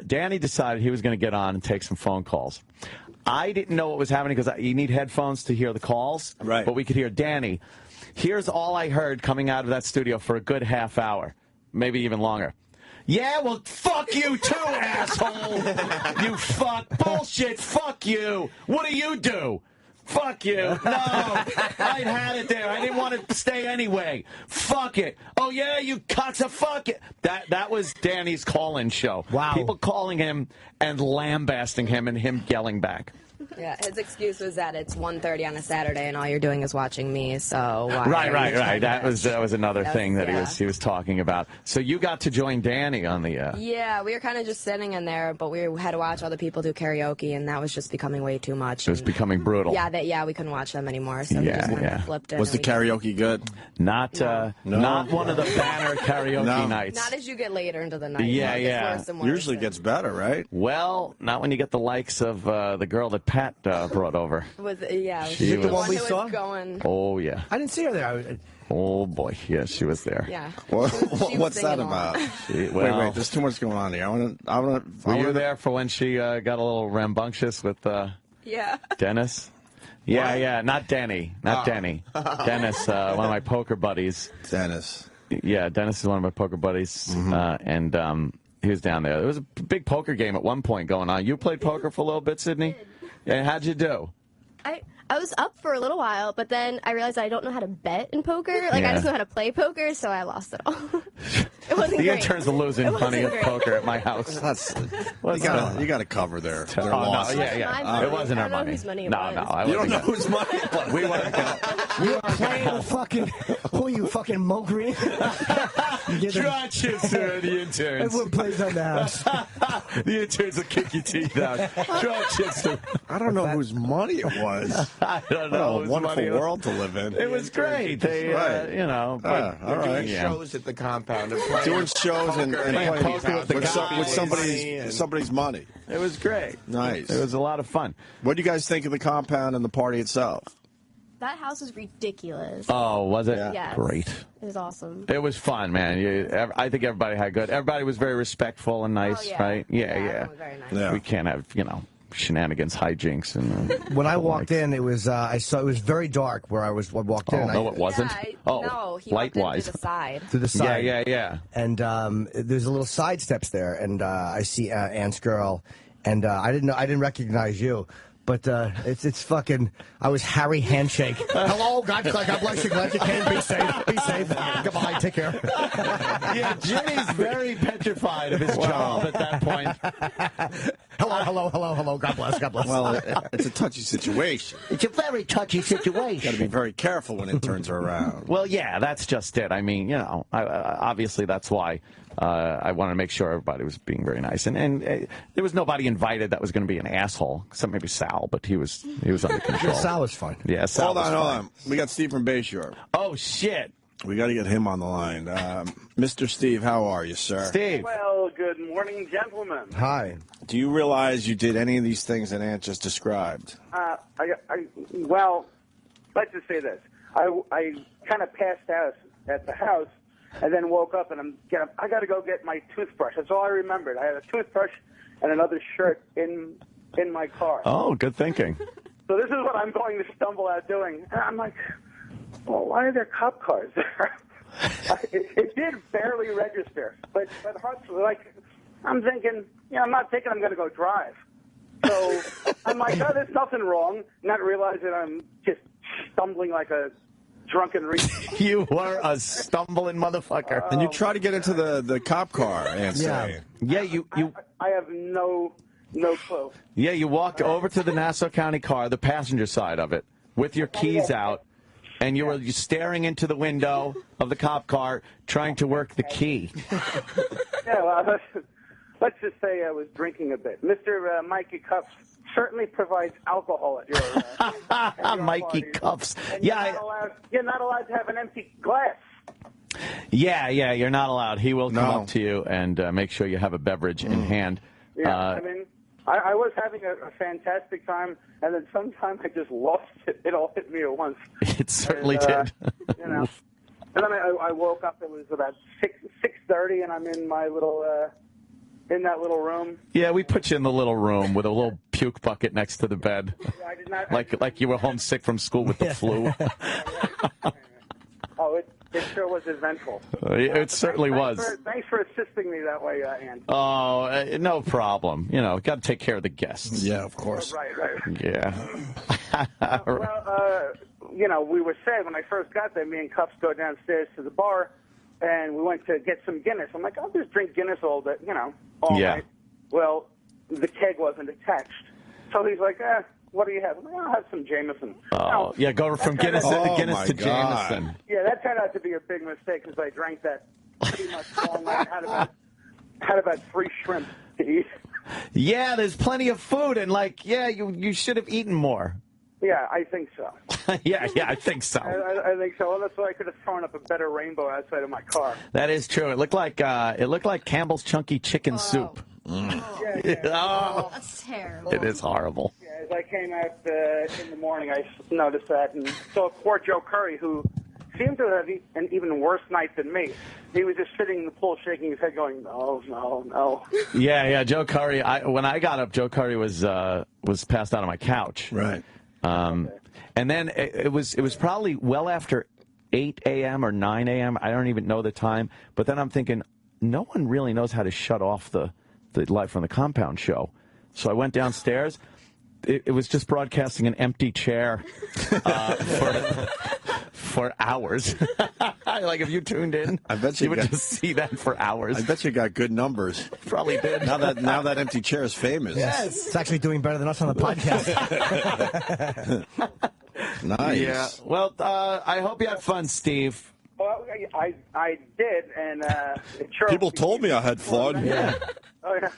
Danny decided he was going to get on and take some phone calls. I didn't know what was happening because you need headphones to hear the calls. Right. But we could hear Danny. Here's all I heard coming out of that studio for a good half hour, maybe even longer. Yeah, well, fuck you too, asshole. You fuck. Bullshit. Fuck you. What do? Fuck you. No, I had it there. I didn't want to stay anyway. Fuck it. Oh, yeah, you cocks a fuck it. That was Danny's call-in show. Wow. People calling him and lambasting him and him yelling back. Yeah, his excuse was that it's 1:30 on a Saturday and all you're doing is watching me. So why? Right. That was another thing that yeah. he was talking about. So you got to join Danny on the. Yeah, we were kind of just sitting in there, but we had to watch other people do karaoke, and that was just becoming way too much. It was becoming brutal. Yeah, we couldn't watch them anymore, so we just kind of flipped it. Was the karaoke good? Not one of the banner karaoke nights. Not as you get later into the night. Yeah, It gets worse and worse. Usually gets better, right? Well, not when you get the likes of the girl that Pat brought over. She was the one we who was saw? going. Oh, yeah. I didn't see her there. Oh, boy. Yeah, she was there. Yeah. What's that about? Wait, there's too much going on here. Were you there for when she got a little rambunctious with Dennis? Yeah, not Denny. Denny. Dennis, one of my poker buddies. Dennis. Yeah, Dennis is one of my poker buddies, and he was down there. There was a big poker game at one point going on. You played poker for a little bit, Sydney? And how'd you do? I was up for a little while, but then I realized I don't know how to bet in poker. Like, I just know how to play poker, so I lost it all. It wasn't The great. interns are losing money at great. poker at my house. You got to cover their losses. No, yeah. It wasn't our money. Money No, was. You don't know whose money it was. We weren't gonna. You were playing with fucking, who are you, fucking Mo Green? Draw chips to the interns. Everyone plays on the house. The interns will kick your teeth out. Draw chips to. I don't know whose money it was. I don't know. What a wonderful world to live in. It was great. They, Right. But, all right. Shows at the compound. And playing Doing shows and Playing playing poker with the with somebody's money. It was great. Nice. It was a lot of fun. What do you guys think of the compound and the party itself? That house was ridiculous. Oh, was it? Yes. Great. It was awesome. It was fun, man. I think everybody had good. Everybody was very respectful and nice, right? Yeah. Everyone was very nice. Yeah. We can't have, shenanigans, hijinks, and. When I walked in, it was it was very dark where I walked in. No, it wasn't. No, he walked in light-wise. through the side. To the side. Yeah. And there's a little side steps there, and I see Ant's girl, and I didn't recognize you. But it's fucking. I was Harry Handshake. Hello, God bless you. Glad you came. Be safe. Be safe. Goodbye. Take care. Yeah, Jimmy's very petrified of his job at that point. Hello. God bless. Well, it's a touchy situation. It's a very touchy situation. Got to be very careful when interns are around. Well, yeah, that's just it. I mean, obviously that's why I wanted to make sure everybody was being very nice, and there was nobody invited that was going to be an asshole, except maybe Sal, but he was under control. Sal was fine. Yeah, Sal. Hold was fine. on. We got Steve from Bayshore. Oh shit. We got to get him on the line. Mr. Steve, how are you, sir? Steve. Well, good morning, gentlemen. Hi. Do you realize you did any of these things that Ant just described? Well, let's just say this. I kind of passed out at the house and then woke up and I got to go get my toothbrush. That's all I remembered. I had a toothbrush and another shirt in my car. Oh, good thinking. So this is what I'm going to stumble out doing. And I'm like, well, why are there cop cars there? It did barely register, but like I'm thinking, I'm not thinking I'm going to go drive. So I'm like, oh, there's nothing wrong. Not realizing I'm just stumbling like a drunken retard. You were a stumbling motherfucker. And you try to get into the cop car, Ant's saying. Yeah, you. I have no clue. Yeah, you walked over to the Nassau County car, the passenger side of it, with your keys out, and you were staring into the window of the cop car, trying to work the key. Yeah, well, let's just say I was drinking a bit. Mr. Mikey Cups certainly provides alcohol at your Mikey parties. Cups. And Yeah, you're not allowed to have an empty glass. Yeah, you're not allowed. He will come up to you and make sure you have a beverage in hand. Yeah, I mean, I was having a fantastic time, and then sometime I just lost it. It all hit me at once. It certainly did. And then I woke up. It was about 6:30, and I'm in my little in that little room. Yeah, we put you in the little room with a little puke bucket next to the bed. Yeah, I did not. Like you were homesick from school with the flu. It sure was eventful. It certainly was. Thanks for assisting me that way, Ann. Oh, no problem. You know, got to take care of the guests. Yeah, of course. Right. Yeah. You know, we were sad when I first got there. Me and Cups go downstairs to the bar, and we went to get some Guinness. I'm like, I'll just drink Guinness all day, all night. Well, the keg wasn't attached. So he's like, what do you have? I'll have some Jameson. Oh, yeah, go from Guinness to Jameson. Yeah, that turned out to be a big mistake because I drank that pretty much all night. Had about 3 shrimp to eat. Yeah, there's plenty of food, and you should have eaten more. Yeah, I think so. yeah, I think so. I think so. Well, that's why I could have thrown up a better rainbow outside of my car. That is true. It looked like Campbell's Chunky Chicken Soup. Yeah. That's terrible. It is horrible. Yeah, as I came out in the morning, I noticed that and saw poor Joe Curry, who seemed to have an even worse night than me. He was just sitting in the pool shaking his head going, no. Yeah, Joe Curry. When I got up, Joe Curry was passed out on my couch. Right. And then it was probably well after 8 a.m. or 9 a.m. I don't even know the time. But then I'm thinking, no one really knows how to shut off the Live from the Compound show. So I went downstairs. It was just broadcasting an empty chair for hours. Like if you tuned in, I bet you would just see that for hours. I bet you got good numbers. Probably did. Now that empty chair is famous. Yes. It's actually doing better than us on the podcast. Nice. Yeah. Well, I hope you had fun, Steve. Well, I did, and it sure. People told me I had fun. Yeah. Oh yeah,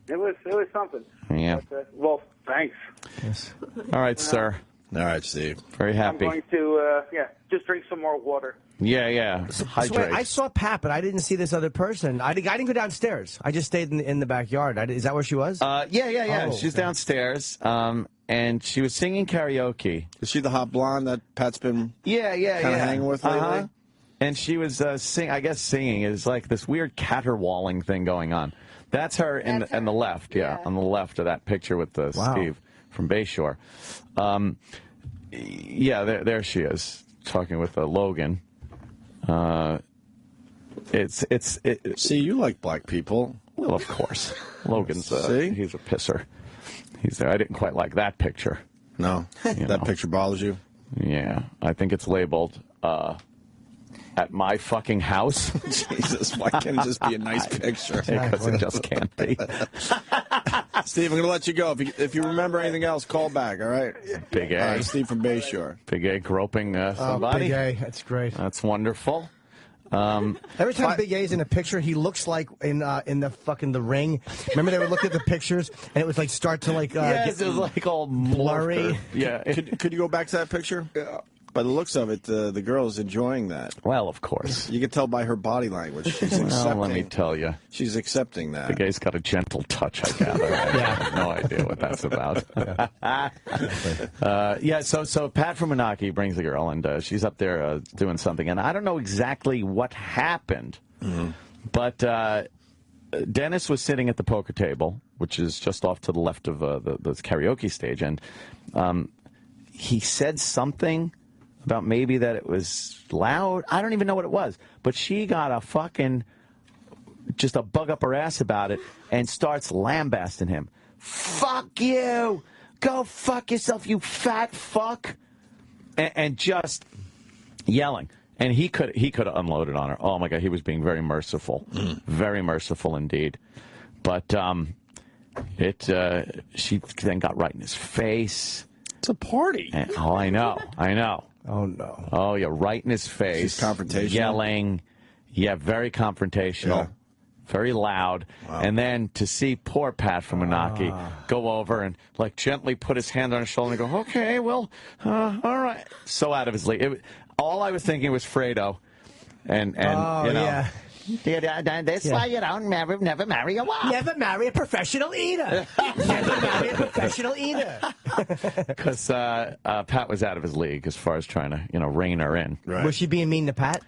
it was something. Yeah. But, well, thanks. Yes. All right, sir. All right, Steve. Very happy. I'm going to just drink some more water. Yeah. So Hydrate. I saw Pat, but I didn't see this other person. I didn't go downstairs. I just stayed in the backyard. Is that where she was? Yeah. Oh, She's downstairs, and she was singing karaoke. Is she the hot blonde that Pat's been Yeah. kind of hanging with lately? And she was singing. Is like this weird caterwauling thing going on. That's her in the left, on the left of that picture with Steve from Bayshore. There she is talking with Logan. See, you like black people. Well, of course. Logan's See? he's a pisser. He's there. I didn't quite like that picture. No, that picture bothers you. Yeah, I think it's labeled at my fucking house. Jesus, why can't it just be a nice picture? Because it just can't be. Steve, I'm going to let you go. If you remember anything else, call back, all right? Big A. All right, Steve from Bayshore. Big A groping somebody. Big A. That's great. That's wonderful. Every time Big A's in a picture, he looks like in the Ring. Remember they would look at the pictures and it was like start to like yes, it was like all blurry. Yeah. Could you go back to that picture? Yeah. By the looks of it, the girl's enjoying that. Well, of course. You can tell by her body language. She's accepting. Let me tell you. She's accepting that. The guy's got a gentle touch, I gather. I have no idea what that's about. So Pat from Menaki brings the girl, and she's up there doing something. And I don't know exactly what happened, but Dennis was sitting at the poker table, which is just off to the left of the karaoke stage, and he said something about maybe that it was loud. I don't even know what it was. But she got just a bug up her ass about it and starts lambasting him. Fuck you! Go fuck yourself, you fat fuck! And just yelling. And he could have unloaded on her. Oh, my God, he was being very merciful. Very merciful indeed. But she then got right in his face. It's a party. Oh, I know. Oh, no. Oh, yeah, right in his face. She's confrontational. Yelling. Yeah, very confrontational. Yeah. Very loud. Wow. And then to see poor Pat from Menaki go over and, like, gently put his hand on his shoulder and go, okay, well, all right. So out of his league. All I was thinking was Fredo. And you know. Yeah. That's why you don't never marry a wife. Never marry a professional eater. Never marry a professional eater. Because Pat was out of his league as far as trying to, rein her in. Right. Was she being mean to Pat?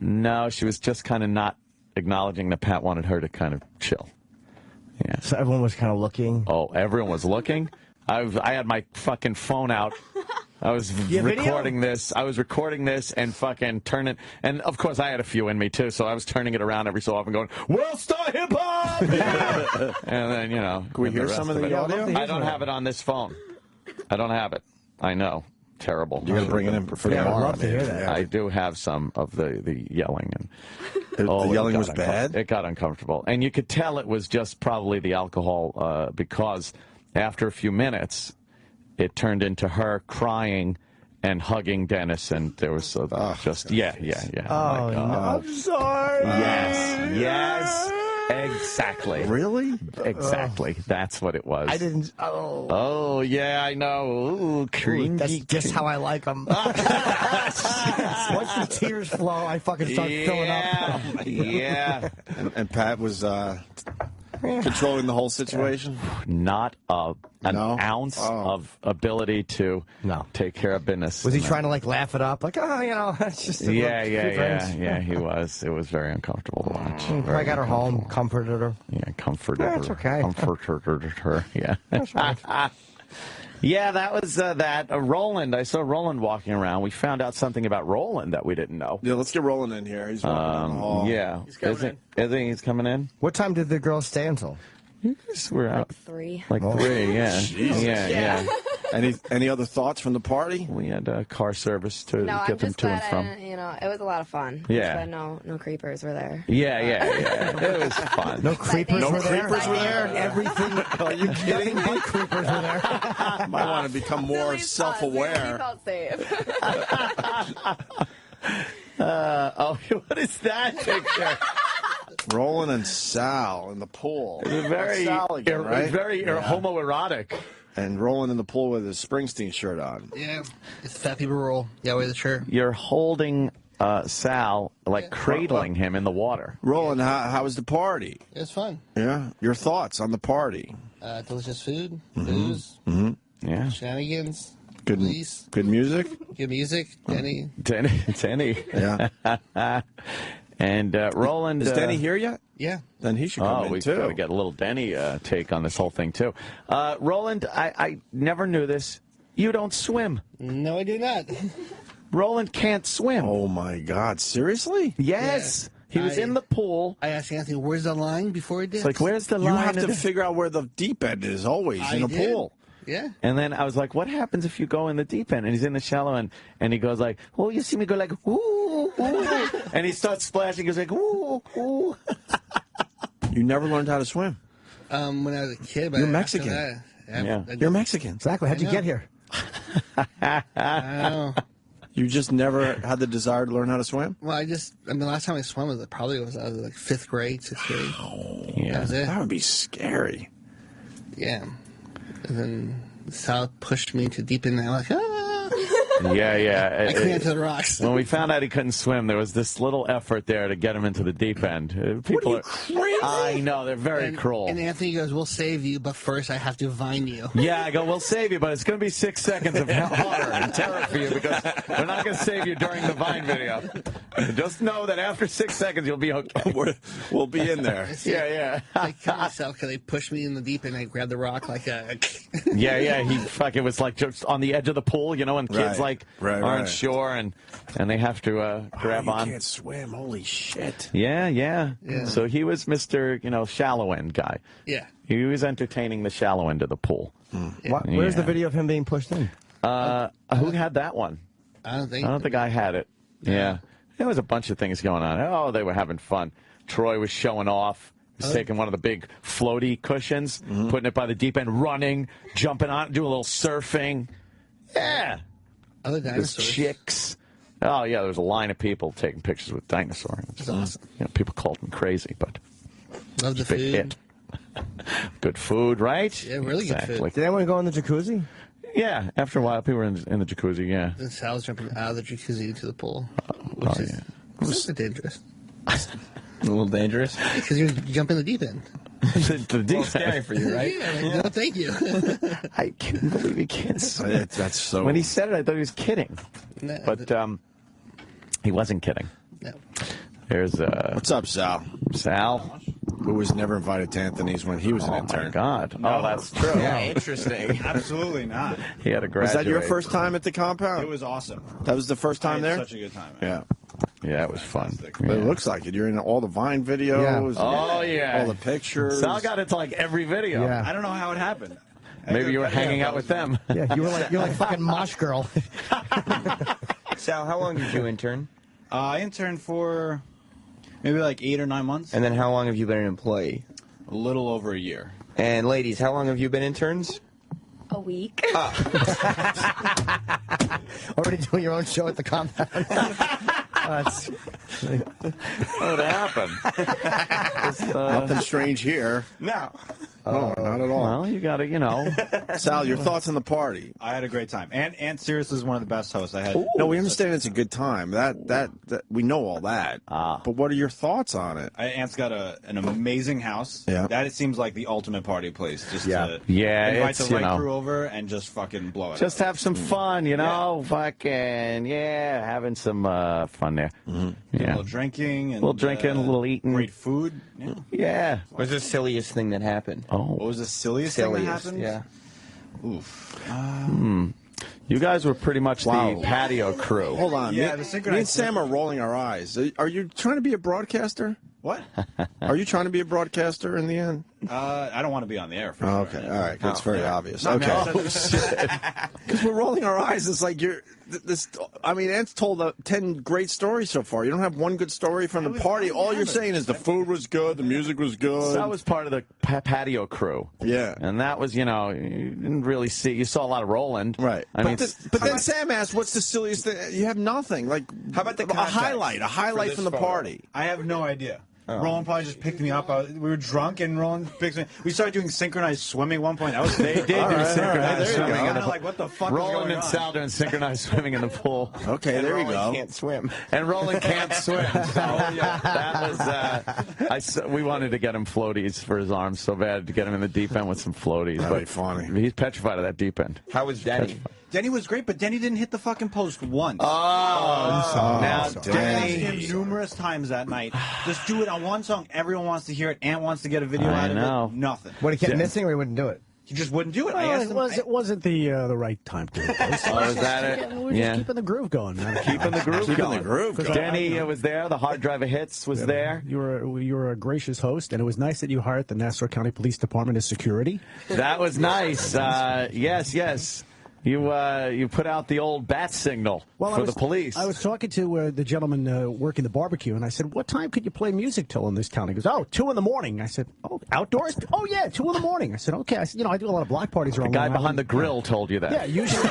No, she was just kind of not acknowledging that Pat wanted her to kind of chill. Yeah. So everyone was kind of looking. Oh, everyone was looking? I had my fucking phone out I was recording this. I was recording this and fucking turning. And of course, I had a few in me too, so I was turning it around every so often, going, "World Star Hip Hop!" And then can we hear some of the audio? I don't have it on this phone. I don't have it. I know. Terrible. You're going to bring it in for tomorrow. I'd love to hear that. I do have some of the yelling. And the yelling was bad? It got uncomfortable. And you could tell it was just probably the alcohol because after a few minutes, it turned into her crying and hugging Dennis. And there was just, yeah. Oh, no. I'm sorry. Yes. Exactly. Really? Exactly. That's what it was. I didn't. Oh, yeah, I know. Ooh, cringy. That's just how I like them. Once the tears flow, I fucking start filling up. Yeah. And Pat was controlling the whole situation? Not an ounce of ability to take care of business. Was he trying to laugh it up? It's just yeah, he was. It was very uncomfortable to watch. I got her home, comforted her. Yeah, comforted her. That's okay. Comforted her, yeah. That's right. Yeah, that was that. Roland, I saw Roland walking around. We found out something about Roland that we didn't know. Yeah, let's get Roland in here. He's walking down the hall. Yeah. He's coming in? What time did the girls stay until? We're out. 3. 3, yeah. Jesus. Yeah. Any other thoughts from the party? We had car service to get them to and from. It was a lot of fun. Yeah. No creepers were there. Yeah. It was fun. No creepers were there? Creepers were there? Everything. Are you kidding me? Creepers were there. Might want to become more self-aware. We felt safe. What is that picture? Roland and Sal in the pool. It's very, right? very homoerotic. And Roland in the pool with his Springsteen shirt on. Yeah, it's fat people rule. Yeah, wear the shirt. You're holding Sal, cradling him in the water. Roland, how was the party? It was fun. Yeah? Your thoughts on the party? Delicious food, booze, yeah, shenanigans, good police. Good music? Good music, Denny. Denny. Yeah. And Roland... Is Denny here yet? Yeah. Then he should come in, too. We've got to get a little Denny take on this whole thing, too. Roland, I never knew this. You don't swim. No, I do not. Roland can't swim. Oh, my God. Seriously? Yes. Yeah. He was in the pool. I asked Anthony, where's the line before he did? It's where's the line? You have to figure out where the deep end is always in a pool. Yeah. And then I was like, what happens if you go in the deep end? And he's in the shallow end. And he goes like, oh, you see me go like, ooh, ooh. And he starts splashing. He goes like, ooh, ooh. You never learned how to swim. When I was a kid. You're Mexican. You're Mexican. Exactly. How'd you get here? I know. You just never had the desire to learn how to swim? Well, last time I swam was probably I was like 5th grade, 6th grade. Oh, yeah. That was it. That would be scary. Yeah. And then Sal pushed me to deep in there. I'm like, Yeah. I clinged to the rocks. When we found out he couldn't swim, there was this little effort there to get him into the deep end. People are crazy? I know, they're very cruel. And Anthony goes, we'll save you, but first I have to vine you. Yeah, I go, we'll save you, but it's going to be 6 seconds of horror and terror for you because we're not going to save you during the Vine video. Just know that after 6 seconds, you'll be okay. We'll be in there. Yeah. I killed myself because they pushed me in the deep end. I grabbed the rock like a... Yeah. He fucking was just on the edge of the pool, and kids aren't sure and they have to grab on. You can't swim. Holy shit. Yeah. So he was Mr. Shallow end guy. Yeah. He was entertaining the shallow end of the pool. Yeah. Where's the video of him being pushed in? Who had that one? I don't think I had it. Yeah. There was a bunch of things going on. Oh, they were having fun. Troy was showing off. He was taking one of the big floaty cushions, putting it by the deep end, running, jumping on it, doing a little surfing. Yeah. Other dinosaurs. There's chicks. Oh, yeah, there was a line of people taking pictures with dinosaurs. That's awesome. People called them crazy, but love the big food. hit. Good food, right? Yeah, really good food. Did anyone go in the jacuzzi? Yeah, after a while, people were in the jacuzzi, yeah. Then Sal's jumping out of the jacuzzi into the pool, which is a little dangerous. A little dangerous? Because you jump in the deep end. The deep scary for you, right? No, thank you. I can't believe he can't swim. That's so... When he said it, I thought he was kidding. No, but he wasn't kidding. No. There's What's up, Sal? Sal? who was never invited to Anthony's when he was an intern. Oh, my God. No. Oh, that's true. Yeah, interesting. Absolutely not. He had a graduate. Was that your first time at the compound? It was awesome. That was the first time there? Such a good time. Yeah. Yeah, it was fun. But it looks like it. You're in all the Vine videos. Oh, yeah. All the pictures. Sal got into like every video. Yeah. I don't know how it happened. Maybe you were hanging out with them. Yeah, you're like fucking Mosh Girl. Sal, how long did you intern? I interned for maybe like 8 or 9 months. And then how long have you been an employee? A little over a year. And ladies, how long have you been interns? A week. Already doing your own show at the compound. What happened? Nothing strange here. No. No, not at all. Well, you got to, you know. Sal, your thoughts on the party? I had a great time. And Sirius is one of the best hosts I had. No, we understand it's a good time. That we know all that. But what are your thoughts on it? Ant's got an amazing house. Yeah. That it seems like the ultimate party place. Just to Yeah, invite it's, the right you know, crew over and just fucking blow it. just have some fun, you know. Fucking, having some fun there. A Yeah. little drinking. And, A little drinking, a little eating. Great food. Yeah. Yeah. What's the silliest thing that happened? Oh. What was the silliest thing that happened? Yeah. Oof. You guys were pretty much the patio crew. Hold on. Yeah, me, the me synchronized and Sam are rolling our eyes. Are you trying to be a broadcaster? What? Are you trying to be a broadcaster in the end? I don't want to be on the air for Oh, sure. okay. All right. That's very obvious. No, Okay. man, Because we're rolling our eyes. It's like you're. This. I mean, Ant's told 10 great stories so far. You don't have one good story from the party. All you're saying is the food was good, the music was good. That was part of the patio crew. Yeah. And that was, you know, you didn't really see. You saw a lot of Roland. Right. I mean, But then Sam asked, "What's the silliest thing?" You have nothing. Like, How about the a context highlight for this from the photo? party? I have no idea. Roland probably just picked me up. We were drunk, and Roland picked me. We started doing synchronized swimming at one point. That was they did do synchronized swimming. I'm like, what the fuck is Roland going and on? Sal doing synchronized swimming in the pool. Okay, And there you Roland go. can't swim. And Roland can't swim. So, that was, we wanted to get him floaties for his arms so bad to get him in the deep end with some floaties. That'd be but funny. He's petrified of that deep end. How was Denny? Denny was great, but Denny didn't hit the fucking post once. Now, Denny Denny. him numerous times that night. Just do it on one song. Everyone wants to hear it. Ant wants to get a video I out know. of it. Nothing. What, he kept missing or he wouldn't do it? He just wouldn't do it. I asked him. It wasn't the right time to do it. Oh, is that it? We're just keeping the groove going, man. Keeping the groove Keeping going. the groove going. Denny was there. The hard drive of hits was there. You were a gracious host, and it was nice that you hired the Nassau County Police Department as security. That was nice. Yes. You put out the old bat signal for the police. I was talking to the gentleman working the barbecue, and I said, "What time could you play music till in this town?" He goes, "Oh, 2 in the morning." I said, "Oh, outdoors? Oh yeah, 2 in the morning." I said, "Okay." I said, "I do a lot of block parties around." The guy Long behind Island." the grill told you that. Yeah, usually.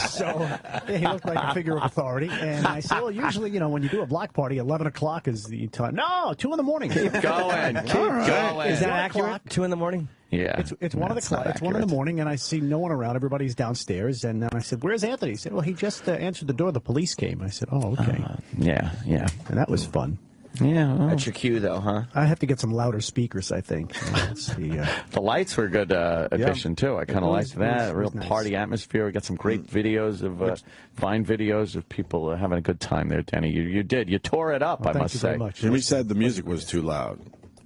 So he looked like a figure of authority, and I said, "Well, usually, when you do a block party, 11 o'clock is the time." No, 2 in the morning. Keep going. Keep going. Is that 1 accurate? o'clock. 2 in the morning? Yeah. It's 1 o'clock. It's 1 in the morning, and I see no one around. Everybody's downstairs, and then I said, "Where's Anthony?" He said, "Well, he just answered the door. The police came." I said, "Oh, okay." Yeah. And that was fun. Yeah. Well, That's your cue, though, huh? I have to get some louder speakers, I think. Let's see. the lights were good addition too. I kind of liked that. Real nice. party atmosphere. We got some great videos of fine videos of people having a good time there, Denny. You did. You tore it up. I Thank must you say. very much. Jimmy said the music was too loud.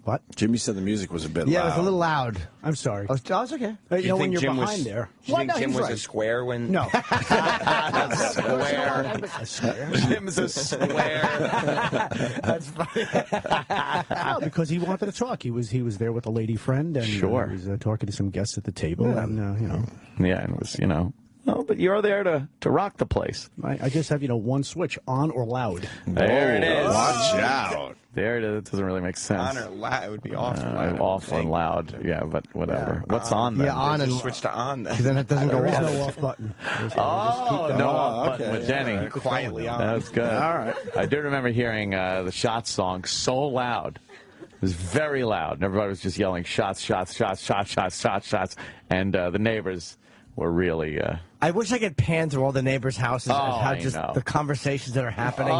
What? Jimmy said the music was a bit loud. Yeah, it was a little loud. I'm sorry. Oh, it's okay. Do you when think you're Jim behind was, there. Do you think No, Jim he's was a right. square when... No. Square. Jim's a square. That's funny. No, because he wanted to talk. He was there with a lady friend, and Sure. he was talking to some guests at the table, and Yeah, and it was Oh, but you're there to rock the place. I just have one switch, on or loud. There it is. Watch out. There it is. It doesn't really make sense. On or loud would be awful loud. Awful and loud. Yeah, but whatever. What's on then? Yeah, on and Switch to on, then. then it doesn't go There is off. no off button. Oh, no off button with Denny. Quietly on. That's good. All right. I do remember hearing the Shots song so loud. It was very loud. And everybody was just yelling, shots, shots, shots, shots, shots, shots, shots. And the neighbors were really... I wish I could pan through all the neighbors' houses and how I just know. the conversations that are happening.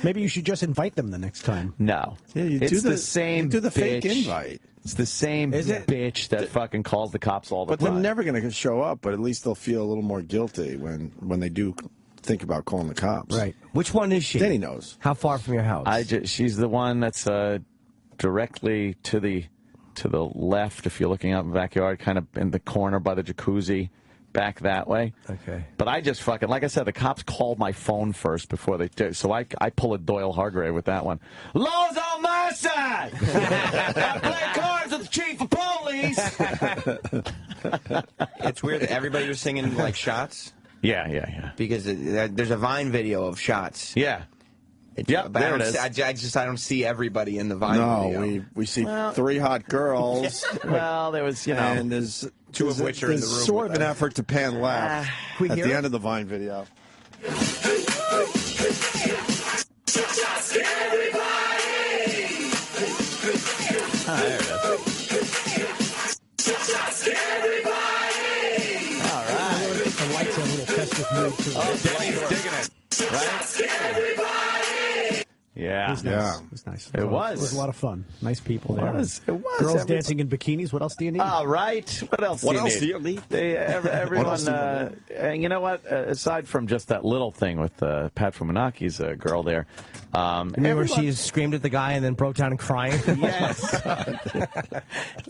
Maybe you should just invite them the next time. No. Yeah, you it's do the same you do the fake bitch. invite. It's the same bitch that fucking calls the cops all the But time. they're never going to show up, but at least they'll feel a little more guilty when they do think about calling the cops. Right. Which one is she? Denny knows. How far from your house? She's the one that's directly to the left if you're looking out in the backyard, kind of in the corner by the jacuzzi, back that way. Okay. But I just fucking, like I said, the cops called my phone first before they did. So I pull a Doyle Hargrave with that one. Law's on my side! I play cards with the chief of police! It's weird that everybody was singing like shots. Yeah. Because there's a Vine video of shots. Yeah. But there it is. I don't see everybody in the Vine video. No, we see 3 hot girls. Well, there was, and there's 2 of which are in the room. Sort of an effort to pan left at the end of the Vine video. There it is. All right. The lights are a little festive mood to Danny's digging it. Right? Yeah. It was nice. It was nice. It was. It was a lot of fun. Nice people there. It was. Girls dancing in bikinis. What else do you need? All right. What else do you need? Everyone, you know what? Aside from just that little thing with Pat Fuminaki's girl there. Remember she screamed at the guy and then broke down and crying? Yes.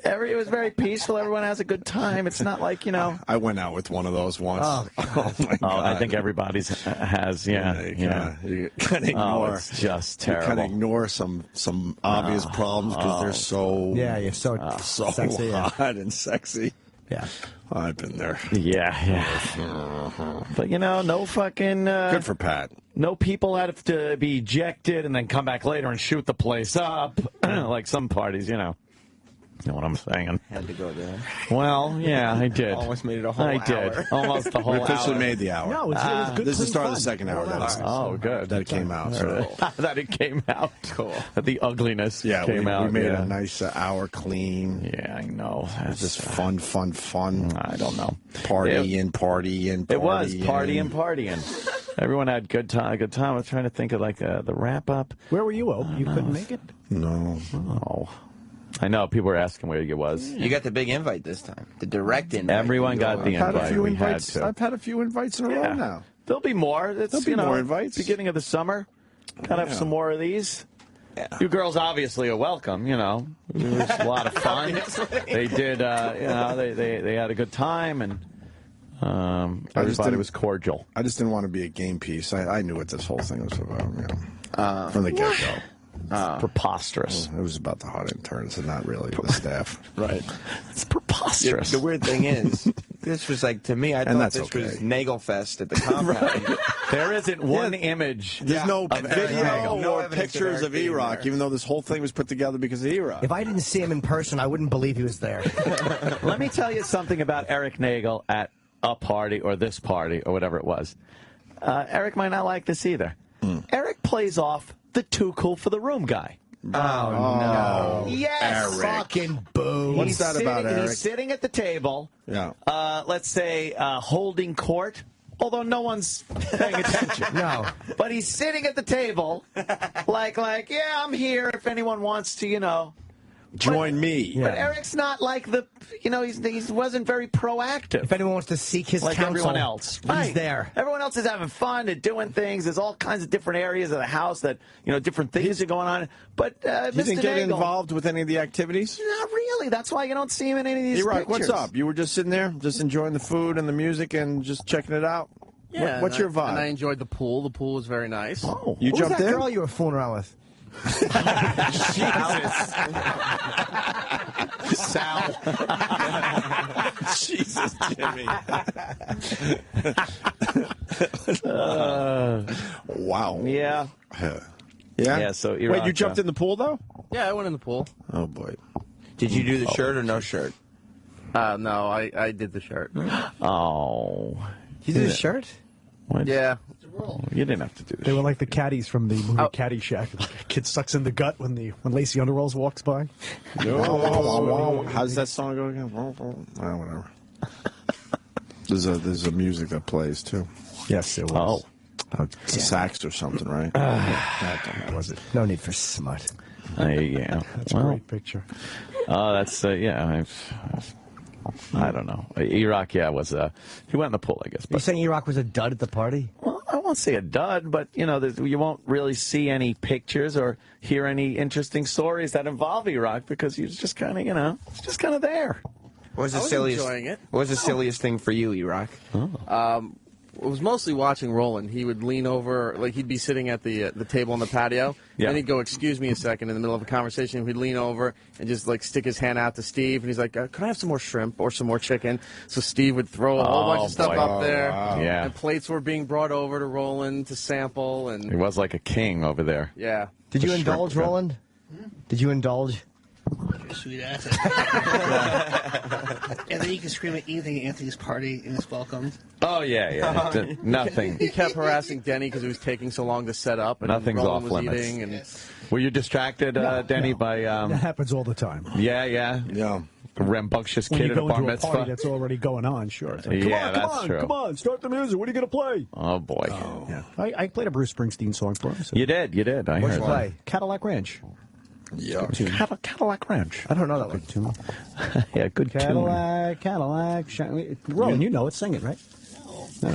It was very peaceful. Everyone has a good time. It's not like, I went out with one of those once. Oh, my God. I think everybody's has, yeah. You kind of ignore. It's just terrible. You kind of ignore some obvious problems because they're so you're so sexy, hot and sexy. Yeah. I've been there. Yeah. But, no fucking... Good for Pat. No people had to be ejected and then come back later and shoot the place up, like some parties, You know what I'm saying? Had to go there. Well, yeah, I did. Almost made it a whole hour. I did. Almost the whole hour. We officially made the hour. No, it was good. This is the start fun. of the second hour. Good. That it came out. So. That it came out. Cool. That the ugliness came out. We made a nice hour clean. Yeah, I know. It was just fun. I don't know. Party. It was partying. Everyone had good time. I was trying to think of like the wrap up. Where were you, Ope? You couldn't make it? No. Oh. I know. People were asking where you was. You got the big invite this time. The direct invite. Everyone got the invite. I've had a few invites in a row now. There'll be more. There'll be more invites. Beginning of the summer. Gotta have some more of these. Yeah. You girls obviously are welcome, It was a lot of fun. They did, they had a good time, and everybody was cordial. I just didn't want to be a game piece. I knew what this whole thing was about, from the get-go. Preposterous. It was about the hot interns and not really the staff. Right. It's preposterous. The weird thing is, this was like, to me, I thought this was Nagelfest at the compound. There isn't one image. There's no video no or pictures of Erock, even though this whole thing was put together because of Erock. If I didn't see him in person, I wouldn't believe he was there. Let me tell you something about Eric Nagel at a party or this party or whatever it was. Eric might not like this either. Eric plays off the too cool for the room guy. Oh, no. Yes. Eric. Fucking boo. What's that about, Eric? He's sitting at the table, Yeah. let's say holding court, although no one's paying attention. No. But he's sitting at the table like, yeah, I'm here if anyone wants to, Join me. But Eric's not like the, he wasn't very proactive. If anyone wants to seek his like counsel, everyone else. he's there. Everyone else is having fun and doing things. There's all kinds of different areas of the house that, different things are going on. But You Mr. didn't get Nagel, involved with any of the activities? not really. That's why you don't see him in any of these Erock, pictures. what's up? You were just sitting there, just enjoying the food and the music and just checking it out? Yeah. What's your vibe? And I enjoyed the pool. The pool was very nice. Oh. You Who was jumped that in? girl you were fooling around with? Sal. Jesus, Jimmy. Wow. Yeah. Yeah? Yeah, so Wait, Erock, you jumped in the pool, though? Yeah, I went in the pool. Oh, boy. Did you do the shirt or no shirt? No, I did the shirt. Oh. You did a shirt? What? Yeah. You didn't have to do this. They were like the caddies from the movie Caddyshack. Like a kid sucks in the gut when Lacey Underalls walks by. How does that song go again? Whatever. There's a music that plays, too. Yes, it was. It's a sax or something, right? That was it. No need for smut. Yeah. That's a great picture. That's, I don't know. Erock, was, he went in the pool, I guess. Are you saying Erock was a dud at the party? Well, I won't say a dud, but you know, you won't really see any pictures or hear any interesting stories that involve Erock because he's just kind of, you know, it's just kind of there. What was the I was silliest? enjoying it. What was the silliest thing for you, Erock? It was mostly watching Roland. He would lean over, like he'd be sitting at the table on the patio, and he'd go, "Excuse me a second," in the middle of a conversation. He'd lean over and just like stick his hand out to Steve, and he's like, "Can I have some more shrimp or some more chicken?" So Steve would throw a whole bunch of stuff up there, and plates were being brought over to Roland to sample, and he was like a king over there. Yeah. Did you indulge, Roland? Did you indulge? Sweet ass. And then you can scream at anything at Anthony's party and it's welcomed. Oh, yeah. Nothing. He kept harassing Denny because it was taking so long to set up. And Nothing's Roland off was limits. eating and... Were you distracted, Denny, by... That happens all the time. Yeah. Yeah. A rambunctious When kid you at a go bar into a mitzvah. party that's already going on, sure. It's like, Yeah, come that's on, true. Come on, start the music. What are you going to play? Oh, boy. Yeah. I played a Bruce Springsteen song for him. So. You did. I What'd heard you play? Cadillac Ranch. Yeah. Cadillac Ranch. I don't know that one. Tune. Yeah, good Cadillac. Roland, you know it. Sing it, right? No.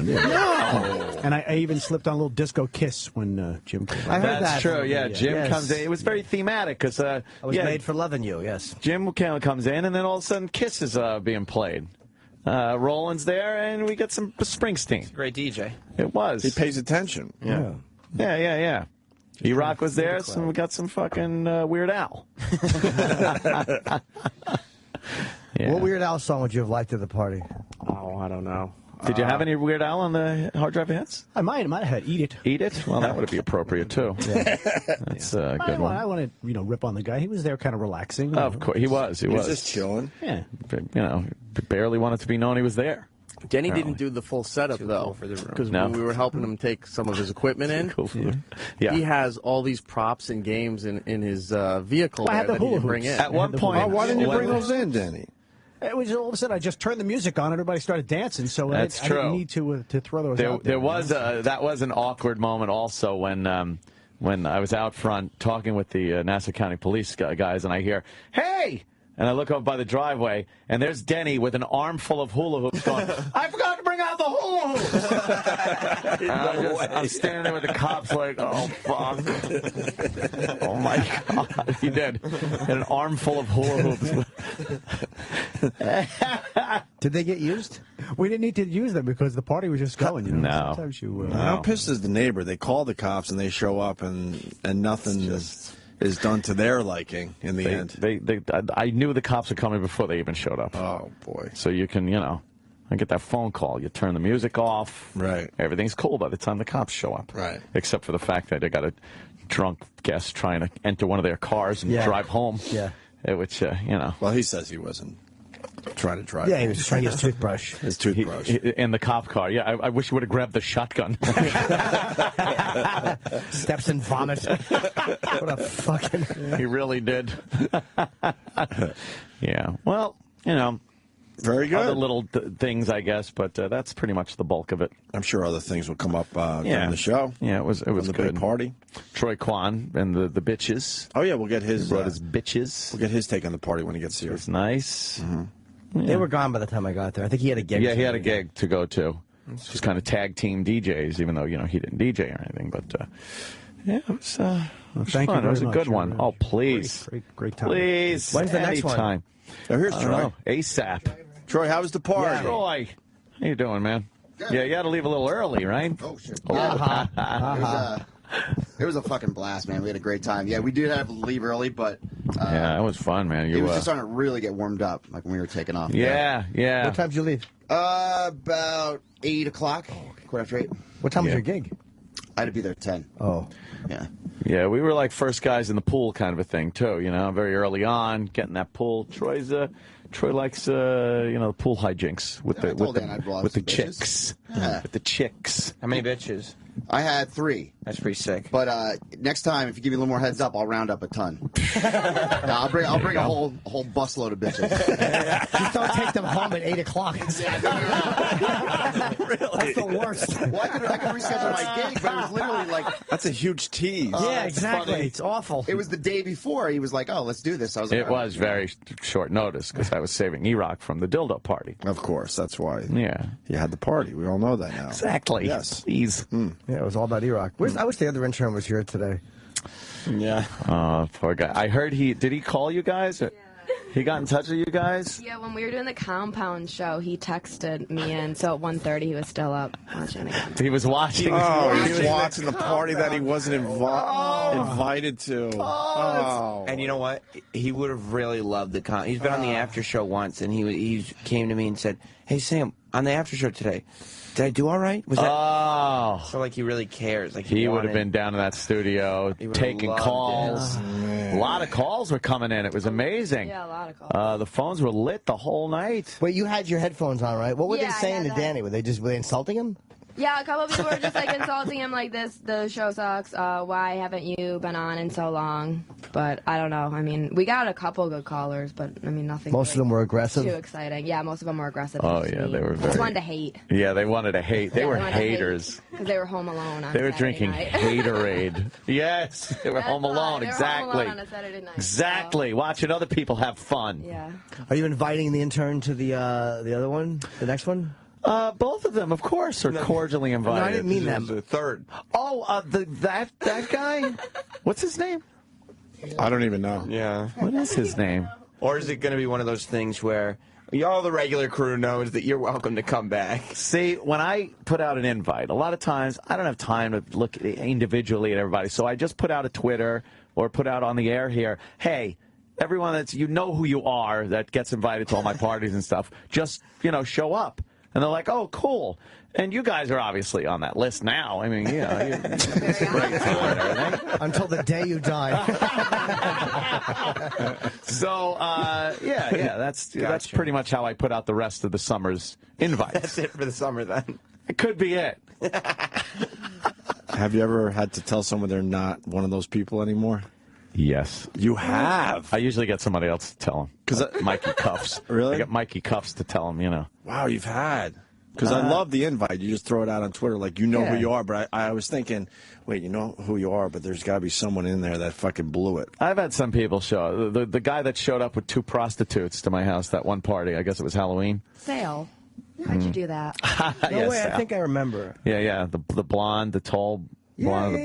And I even slipped on a little disco kiss when Jim came. I heard That's that. true. Yeah, Jim comes in. It was very thematic because I was made for loving you. Yes. Jim comes in, and then all of a sudden, Kiss is being played. Roland's there, and we get some Springsteen. Great DJ. It was. He pays attention. Yeah. Erock was there, so we got some fucking Weird Al. What Weird Al song would you have liked at the party? Oh, I don't know. Did you have any Weird Al on the hard drive hits? I might have had Eat It. Eat It? Well, that would be appropriate, too. Yeah. That's a good one. I want to, rip on the guy. He was there kind of relaxing. Of course, he was. He was just chilling. Yeah. Barely wanted to be known he was there. Denny didn't do the full setup, though, because when we were helping him take some of his equipment in, he has all these props and games in his vehicle I had there the that he hula didn't bring in. hoops. At one point... Why didn't you bring those in, Denny? It was all of a sudden I just turned the music on. Everybody started dancing, so I didn't need to throw those out there. There was that was an awkward moment also when I was out front talking with the Nassau County Police guys, and I hear, "Hey!" And I look up by the driveway, and there's Denny with an armful of hula hoops going, "I forgot to bring out the hula hoops!" I'm standing there with the cops like, "Oh, fuck." Oh, my God. He did. Had an armful of hula hoops. Did they get used? We didn't need to use them because the party was just going. No. Sometimes you... How pissed is the neighbor? They call the cops, and they show up, and nothing is done to their liking in the end. I knew the cops were coming before they even showed up. Oh, boy. So you can, I get that phone call. You turn the music off. Right. Everything's cool by the time the cops show up. Right. Except for the fact that they got a drunk guest trying to enter one of their cars and drive home. Yeah. Which, Well, he says he wasn't trying to drive. Yeah, he was trying to get his toothbrush. His toothbrush. In the cop car. Yeah, I wish he would have grabbed the shotgun. Steps and vomit. What a fucking... He really did. Yeah. Well, Very good. Other little things, I guess, but that's pretty much the bulk of it. I'm sure other things will come up during the show. Yeah, it was the good. big party. Troy Kwan and the bitches. Oh, yeah, we'll get his... He brought his bitches. We'll get his take on the party when he gets here. It's nice. Mm-hmm. Yeah. They were gone by the time I got there. I think he had a gig. Yeah, he had a gig to go to. Just kind of tag team DJs, even though, he didn't DJ or anything. But, yeah, it was fun. It was a good one. Oh, please. Great time. Please. When's the next one? Anytime. Oh, here's Troy. ASAP. Troy, how was the party? Yeah. Troy, how you doing, man? Good. Yeah, you had to leave a little early, right? Oh, shit. It was a fucking blast, man. We had a great time. Yeah, we did have to leave early, but... yeah, it was fun, man. It was just starting to really get warmed up, like when we were taking off. Yeah. What time did you leave? About 8 o'clock, quarter after 8. What time was your gig? I had to be there at 10. Oh. Yeah. Yeah, we were like first guys in the pool kind of a thing, too, very early on, getting that pool. Troy likes, the pool hijinks with the chicks. Yeah. With the chicks. How many bitches? I had 3. That's pretty sick. But next time, if you give me a little more heads up, I'll round up a ton. I'll bring a whole busload of bitches. Just don't take them home at 8 o'clock. Really? That's the worst. Well, I could reschedule my gig, but it was literally like... That's a huge tease. Yeah, exactly. Funny. It's awful. It was the day before. He was like, "Oh, let's do this." I was like, It was very short notice because I was saving Erock from the dildo party. Of course, that's why. Yeah. You had the party. We all know that now. Exactly. Yes. Please. Yeah, it was all about Erock. I wish the other intern was here today. Yeah. Oh, poor guy. I heard did he call you guys? Yeah. He got in touch with you guys? Yeah, when we were doing the Compound show, he texted me in, so at 1:30 he was still up watching it. He was watching. Oh, he was watching the party that he wasn't invited to. Oh. And you know what? He would have really loved the He's been on the after show once, and he came to me and said, "Hey, Sam, on the after show today, did I do all right? Was that?" Oh. So, like, he really cares. Like he would have been down in that studio taking calls. A lot of calls were coming in. It was amazing. Yeah, a lot of calls. The phones were lit the whole night. Wait, you had your headphones on, right? What were Yeah, they I saying had to that. Danny? Were they insulting him? Yeah, a couple of people were just like insulting him like this. The show sucks. Why haven't you been on in so long? But I don't know. I mean, we got a couple good callers, but I mean, nothing. Most of them were aggressive. Too exciting. Yeah, most of them were aggressive. Oh yeah, they were very. Just wanted to hate. Yeah, they wanted to hate. They were haters. Because they were home alone on They were Saturday drinking night. Haterade. Yes, they were home alone. They were Exactly. home alone on a Saturday night. Exactly. Watching other people have fun. Yeah. Are you inviting the intern to the other one, the next one? Both of them, of course, are cordially invited. No, I didn't mean that. The third. Oh, that guy? What's his name? I don't even know. Yeah. What is his name? Or is it going to be one of those things where all the regular crew knows that you're welcome to come back? See, when I put out an invite, a lot of times I don't have time to look individually at everybody, so I just put out a Twitter or put out on the air here, hey, everyone that's, you know who you are that gets invited to all my parties and stuff, just, show up. And they're like, oh, cool. And you guys are obviously on that list now. I mean, it's a great time and everything. Until the day you die. So, that's pretty much how I put out the rest of the summer's invites. That's it for the summer, then. It could be it. Have you ever had to tell someone they're not one of those people anymore? Yes. You have? I usually get somebody else to tell them. Because Mikey Cuffs. Really? I get Mikey Cuffs to tell them, Wow, you've had. Because I love the invite. You just throw it out on Twitter like you know who you are. But I was thinking, wait, you know who you are, but there's got to be someone in there that fucking blew it. I've had some people show. The guy that showed up with 2 prostitutes to my house that one party, I guess it was Halloween. Sale. How'd you do that? No way, I think I remember. Yeah. The blonde, the tall blonde,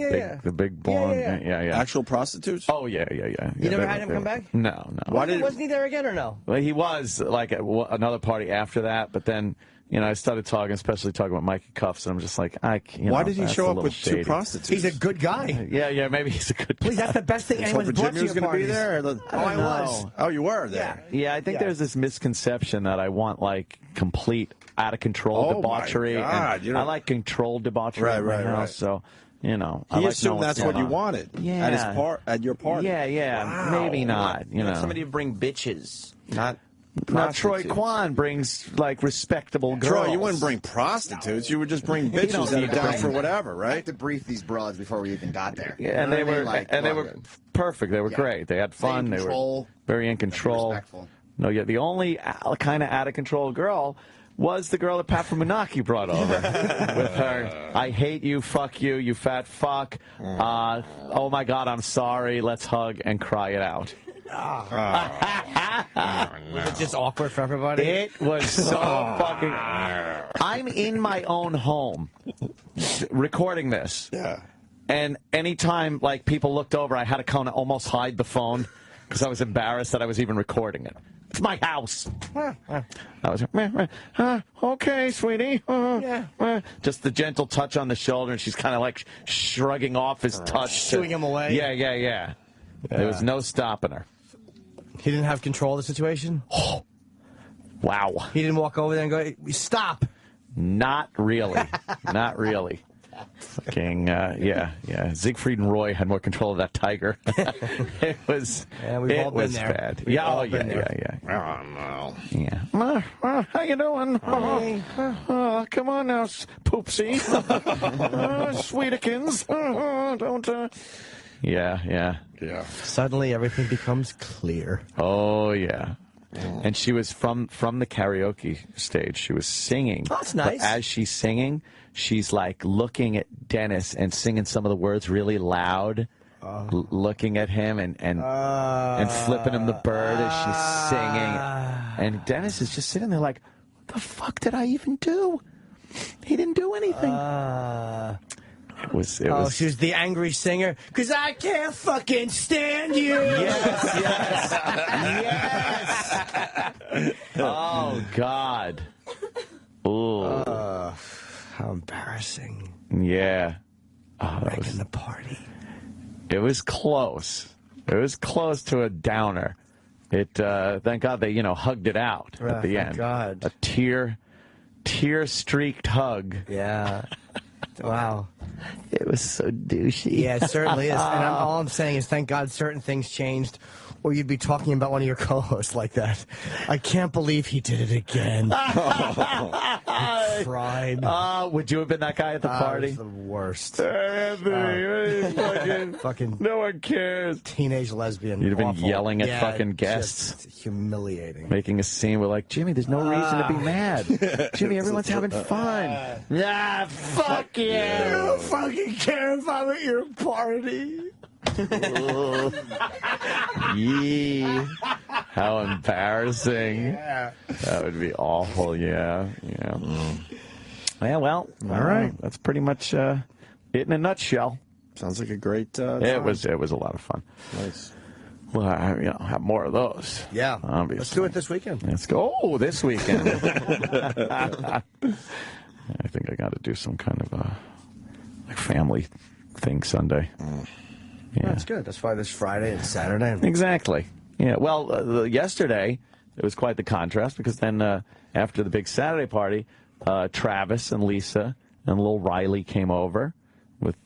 the big blonde. Yeah. Actual prostitutes? Oh, yeah. You never had him come back? No. Wasn't he there again or no? Well, he was like at another party after that, but then I started talking, especially talking about Mikey Cuffs, and I'm just like, why did he show up with shady. 2 prostitutes? He's a good guy. Yeah, maybe he's a good guy. Please, that's the best thing anyone's brought to your Jimmy was going to be parties. there? I was. Oh, you were there? Yeah, I think there's this misconception that I want like complete out of control debauchery. My God, and I like controlled debauchery at my house, so. I He like assumed that's what you wanted. Yeah. At your party. Yeah. Wow. Maybe not. Somebody to bring bitches, not Now, Troy prostitutes. Kwan brings, like, respectable girls. Troy, you wouldn't bring prostitutes. You would just bring bitches that are down for whatever, right? I had to brief these broads before we even got there. Yeah, and they were perfect. They were great. They had fun. They were very in control. No, yeah. The only kind of out of control girl was the girl that Pat from Munaki brought over with her. I hate you. Fuck you. You fat fuck. Oh my God. I'm sorry. Let's hug and cry it out. Was it just awkward for everybody? It was so fucking. I'm in my own home recording this. Yeah. And anytime like people looked over, I had to kind of almost hide the phone because I was embarrassed that I was even recording it. It's my house. I was okay, sweetie. Just the gentle touch on the shoulder, and she's kind of like shrugging off his touch, shooing him away. Yeah. There was no stopping her. He didn't have control of the situation? Oh, wow. He didn't walk over there and go, stop. Not really. Not really. Fucking, yeah. Siegfried and Roy had more control of that tiger. It was, all been there. Bad. We've Yeah, all oh, yeah, been there. yeah. Oh, no. Yeah. How you doing? Come on now, Poopsie. Sweetikins. Don't, Yeah. Suddenly everything becomes clear. Oh, yeah. And she was from the karaoke stage. She was singing. Oh, that's nice. But as she's singing, she's like looking at Dennis and singing some of the words really loud. looking at him and flipping him the bird as she's singing. And Dennis is just sitting there like, what the fuck did I even do? He didn't do anything. It was. She was the angry singer. Because I can't fucking stand you. Yes. Oh, God. Ooh. How embarrassing. Yeah. Wrecking the party. It was close. It was close to a downer. Thank God they, hugged it out at the end. God. A tear-streaked hug. Yeah. Wow. It was so douchey. Yeah, it certainly is. And all I'm saying is thank God certain things changed, or you'd be talking about one of your co-hosts like that. I can't believe he did it again. I cried. Would you have been that guy at the party? It was the worst. Anthony, fucking no one cares. Teenage lesbian. You'd have been Awful. yelling at fucking guests. Just humiliating. Making a scene. We're like, Jimmy, there's no reason to be mad. Jimmy, everyone's having fun. Yeah, fuck you. I don't fucking care if I'm at your party. Yee. How embarrassing. Yeah. That would be awful, yeah. Yeah, well, all right. That's pretty much it in a nutshell. Sounds like a great It was a lot of fun. Nice. Well, have more of those. Yeah. Obviously. Let's do it this weekend. Let's go this weekend. I think I got to do some kind of family thing Sunday. Yeah. That's good. That's why this Friday and Saturday. Exactly. Yeah. Well, yesterday it was quite the contrast because then after the big Saturday party, Travis and Lisa and little Riley came over with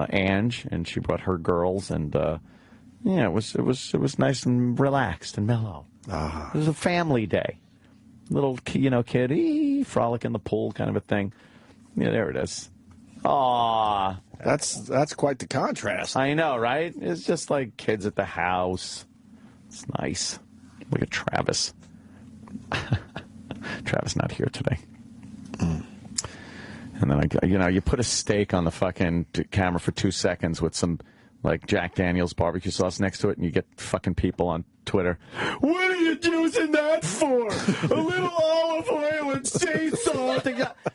Ange, and she brought her girls, and it was nice and relaxed and mellow. It was a family day. Little kid frolic in the pool kind of a thing. Yeah, there it is. Aw. That's quite the contrast. I know, right? It's just like kids at the house. It's nice. Look at Travis. Travis not here today. And then you put a steak on the fucking camera for 2 seconds with some like Jack Daniel's barbecue sauce next to it, and you get fucking people on Twitter. What are you using that for? A little olive oil and sea salt.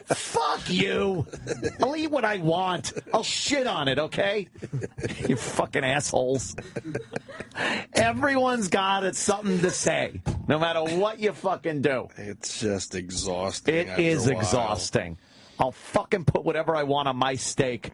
Fuck you. I'll eat what I want. I'll shit on it, okay? You fucking assholes. Everyone's got something to say, no matter what you fucking do. It's just exhausting. It is exhausting. I'll fucking put whatever I want on my steak.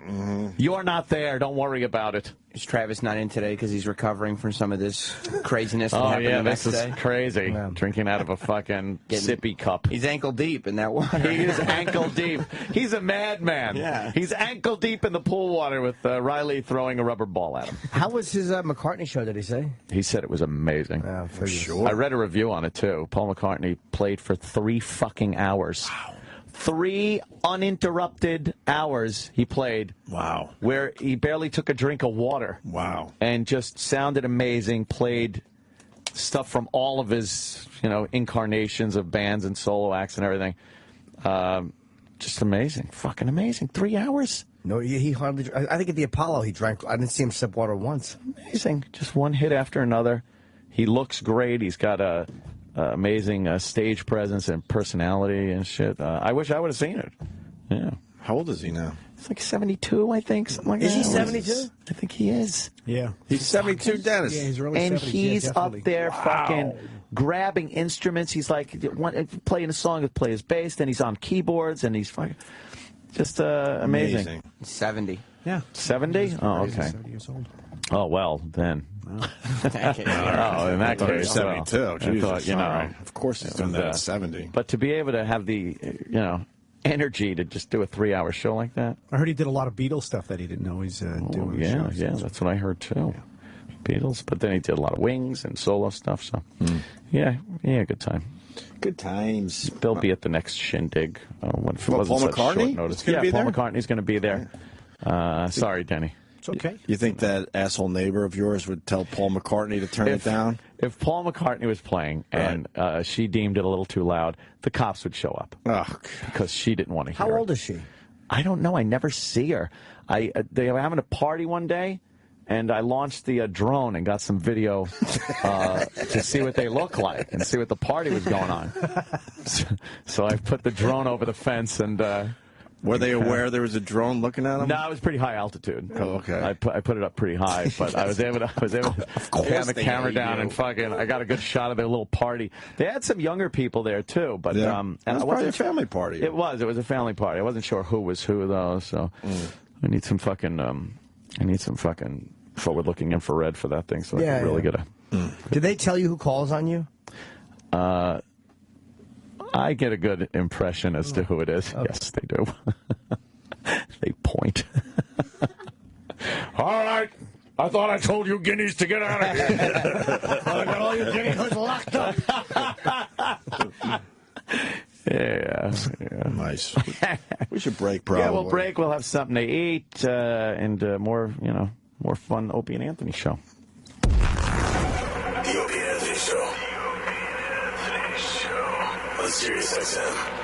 You're not there. Don't worry about it. Is Travis not in today because he's recovering from some of this craziness that happened the next this day? is crazy. Yeah. Drinking out of a fucking sippy cup. He's ankle deep in that water. He is ankle deep. He's a madman. Yeah. He's ankle deep in the pool water with Riley throwing a rubber ball at him. How was his McCartney show, did he say? He said it was amazing. Yeah, for sure. I read a review on it, too. Paul McCartney played for 3 fucking hours. Wow. 3 uninterrupted hours he played. Wow. Where he barely took a drink of water. Wow. And just sounded amazing, played stuff from all of his, incarnations of bands and solo acts and everything. Just amazing. Fucking amazing. 3 hours? No, he hardly. I think at the Apollo he drank. I didn't see him sip water once. Amazing. Just one hit after another. He looks great. He's got a amazing stage presence and personality and shit. I wish I would have seen it. Yeah. How old is he now? He's like 72, I think. Something like is that. He 72? I think he is. Yeah. He's 72, Dennis. Yeah, he's early and 70s. he's yeah, up there fucking grabbing instruments. He's like playing a song, play his bass, then he's on keyboards, and he's fucking just amazing. 70. Yeah. 70? Oh, okay. 70 years old. Oh, well, then. In that case, 72. Well, Jesus. I thought, of course he's doing that at 70. But to be able to have the, energy to just do a 3-hour show like that. I heard he did a lot of Beatles stuff that he didn't know he's doing. Yeah, that's what I heard too. Yeah. Beatles, but then he did a lot of Wings and solo stuff. So, yeah, good time. Good times. They'll be at the next shindig. Paul McCartney? Paul McCartney's going to be there. Sorry, Denny. It's okay. You think that asshole neighbor of yours would tell Paul McCartney to turn it down? If Paul McCartney was playing and she deemed it a little too loud, the cops would show up. Oh, because she didn't want to hear it. How old is she? I don't know. I never see her. They were having a party one day, and I launched the drone and got some video to see what they look like and see what the party was going on. So I put the drone over the fence and. Were they aware there was a drone looking at them? No, it was pretty high altitude. Oh, okay. I put it up pretty high, but I was able to pan the camera down and fucking. I got a good shot of their little party. They had some younger people there too, but yeah. And it was probably a family party. It was a family party. I wasn't sure who was who though, so I need some fucking forward-looking infrared for that thing, so I can really get a. Did they tell you who calls on you? I get a good impression as to who it is. Okay. Yes, they do. They point. All right. I thought I told you guineas to get out of here. I got all your guineas locked up. Yeah. Nice. We should break, probably. Yeah, we'll break. We'll have something to eat and more fun Opie and Anthony show. The Opie and Anthony Show. On Sirius XM.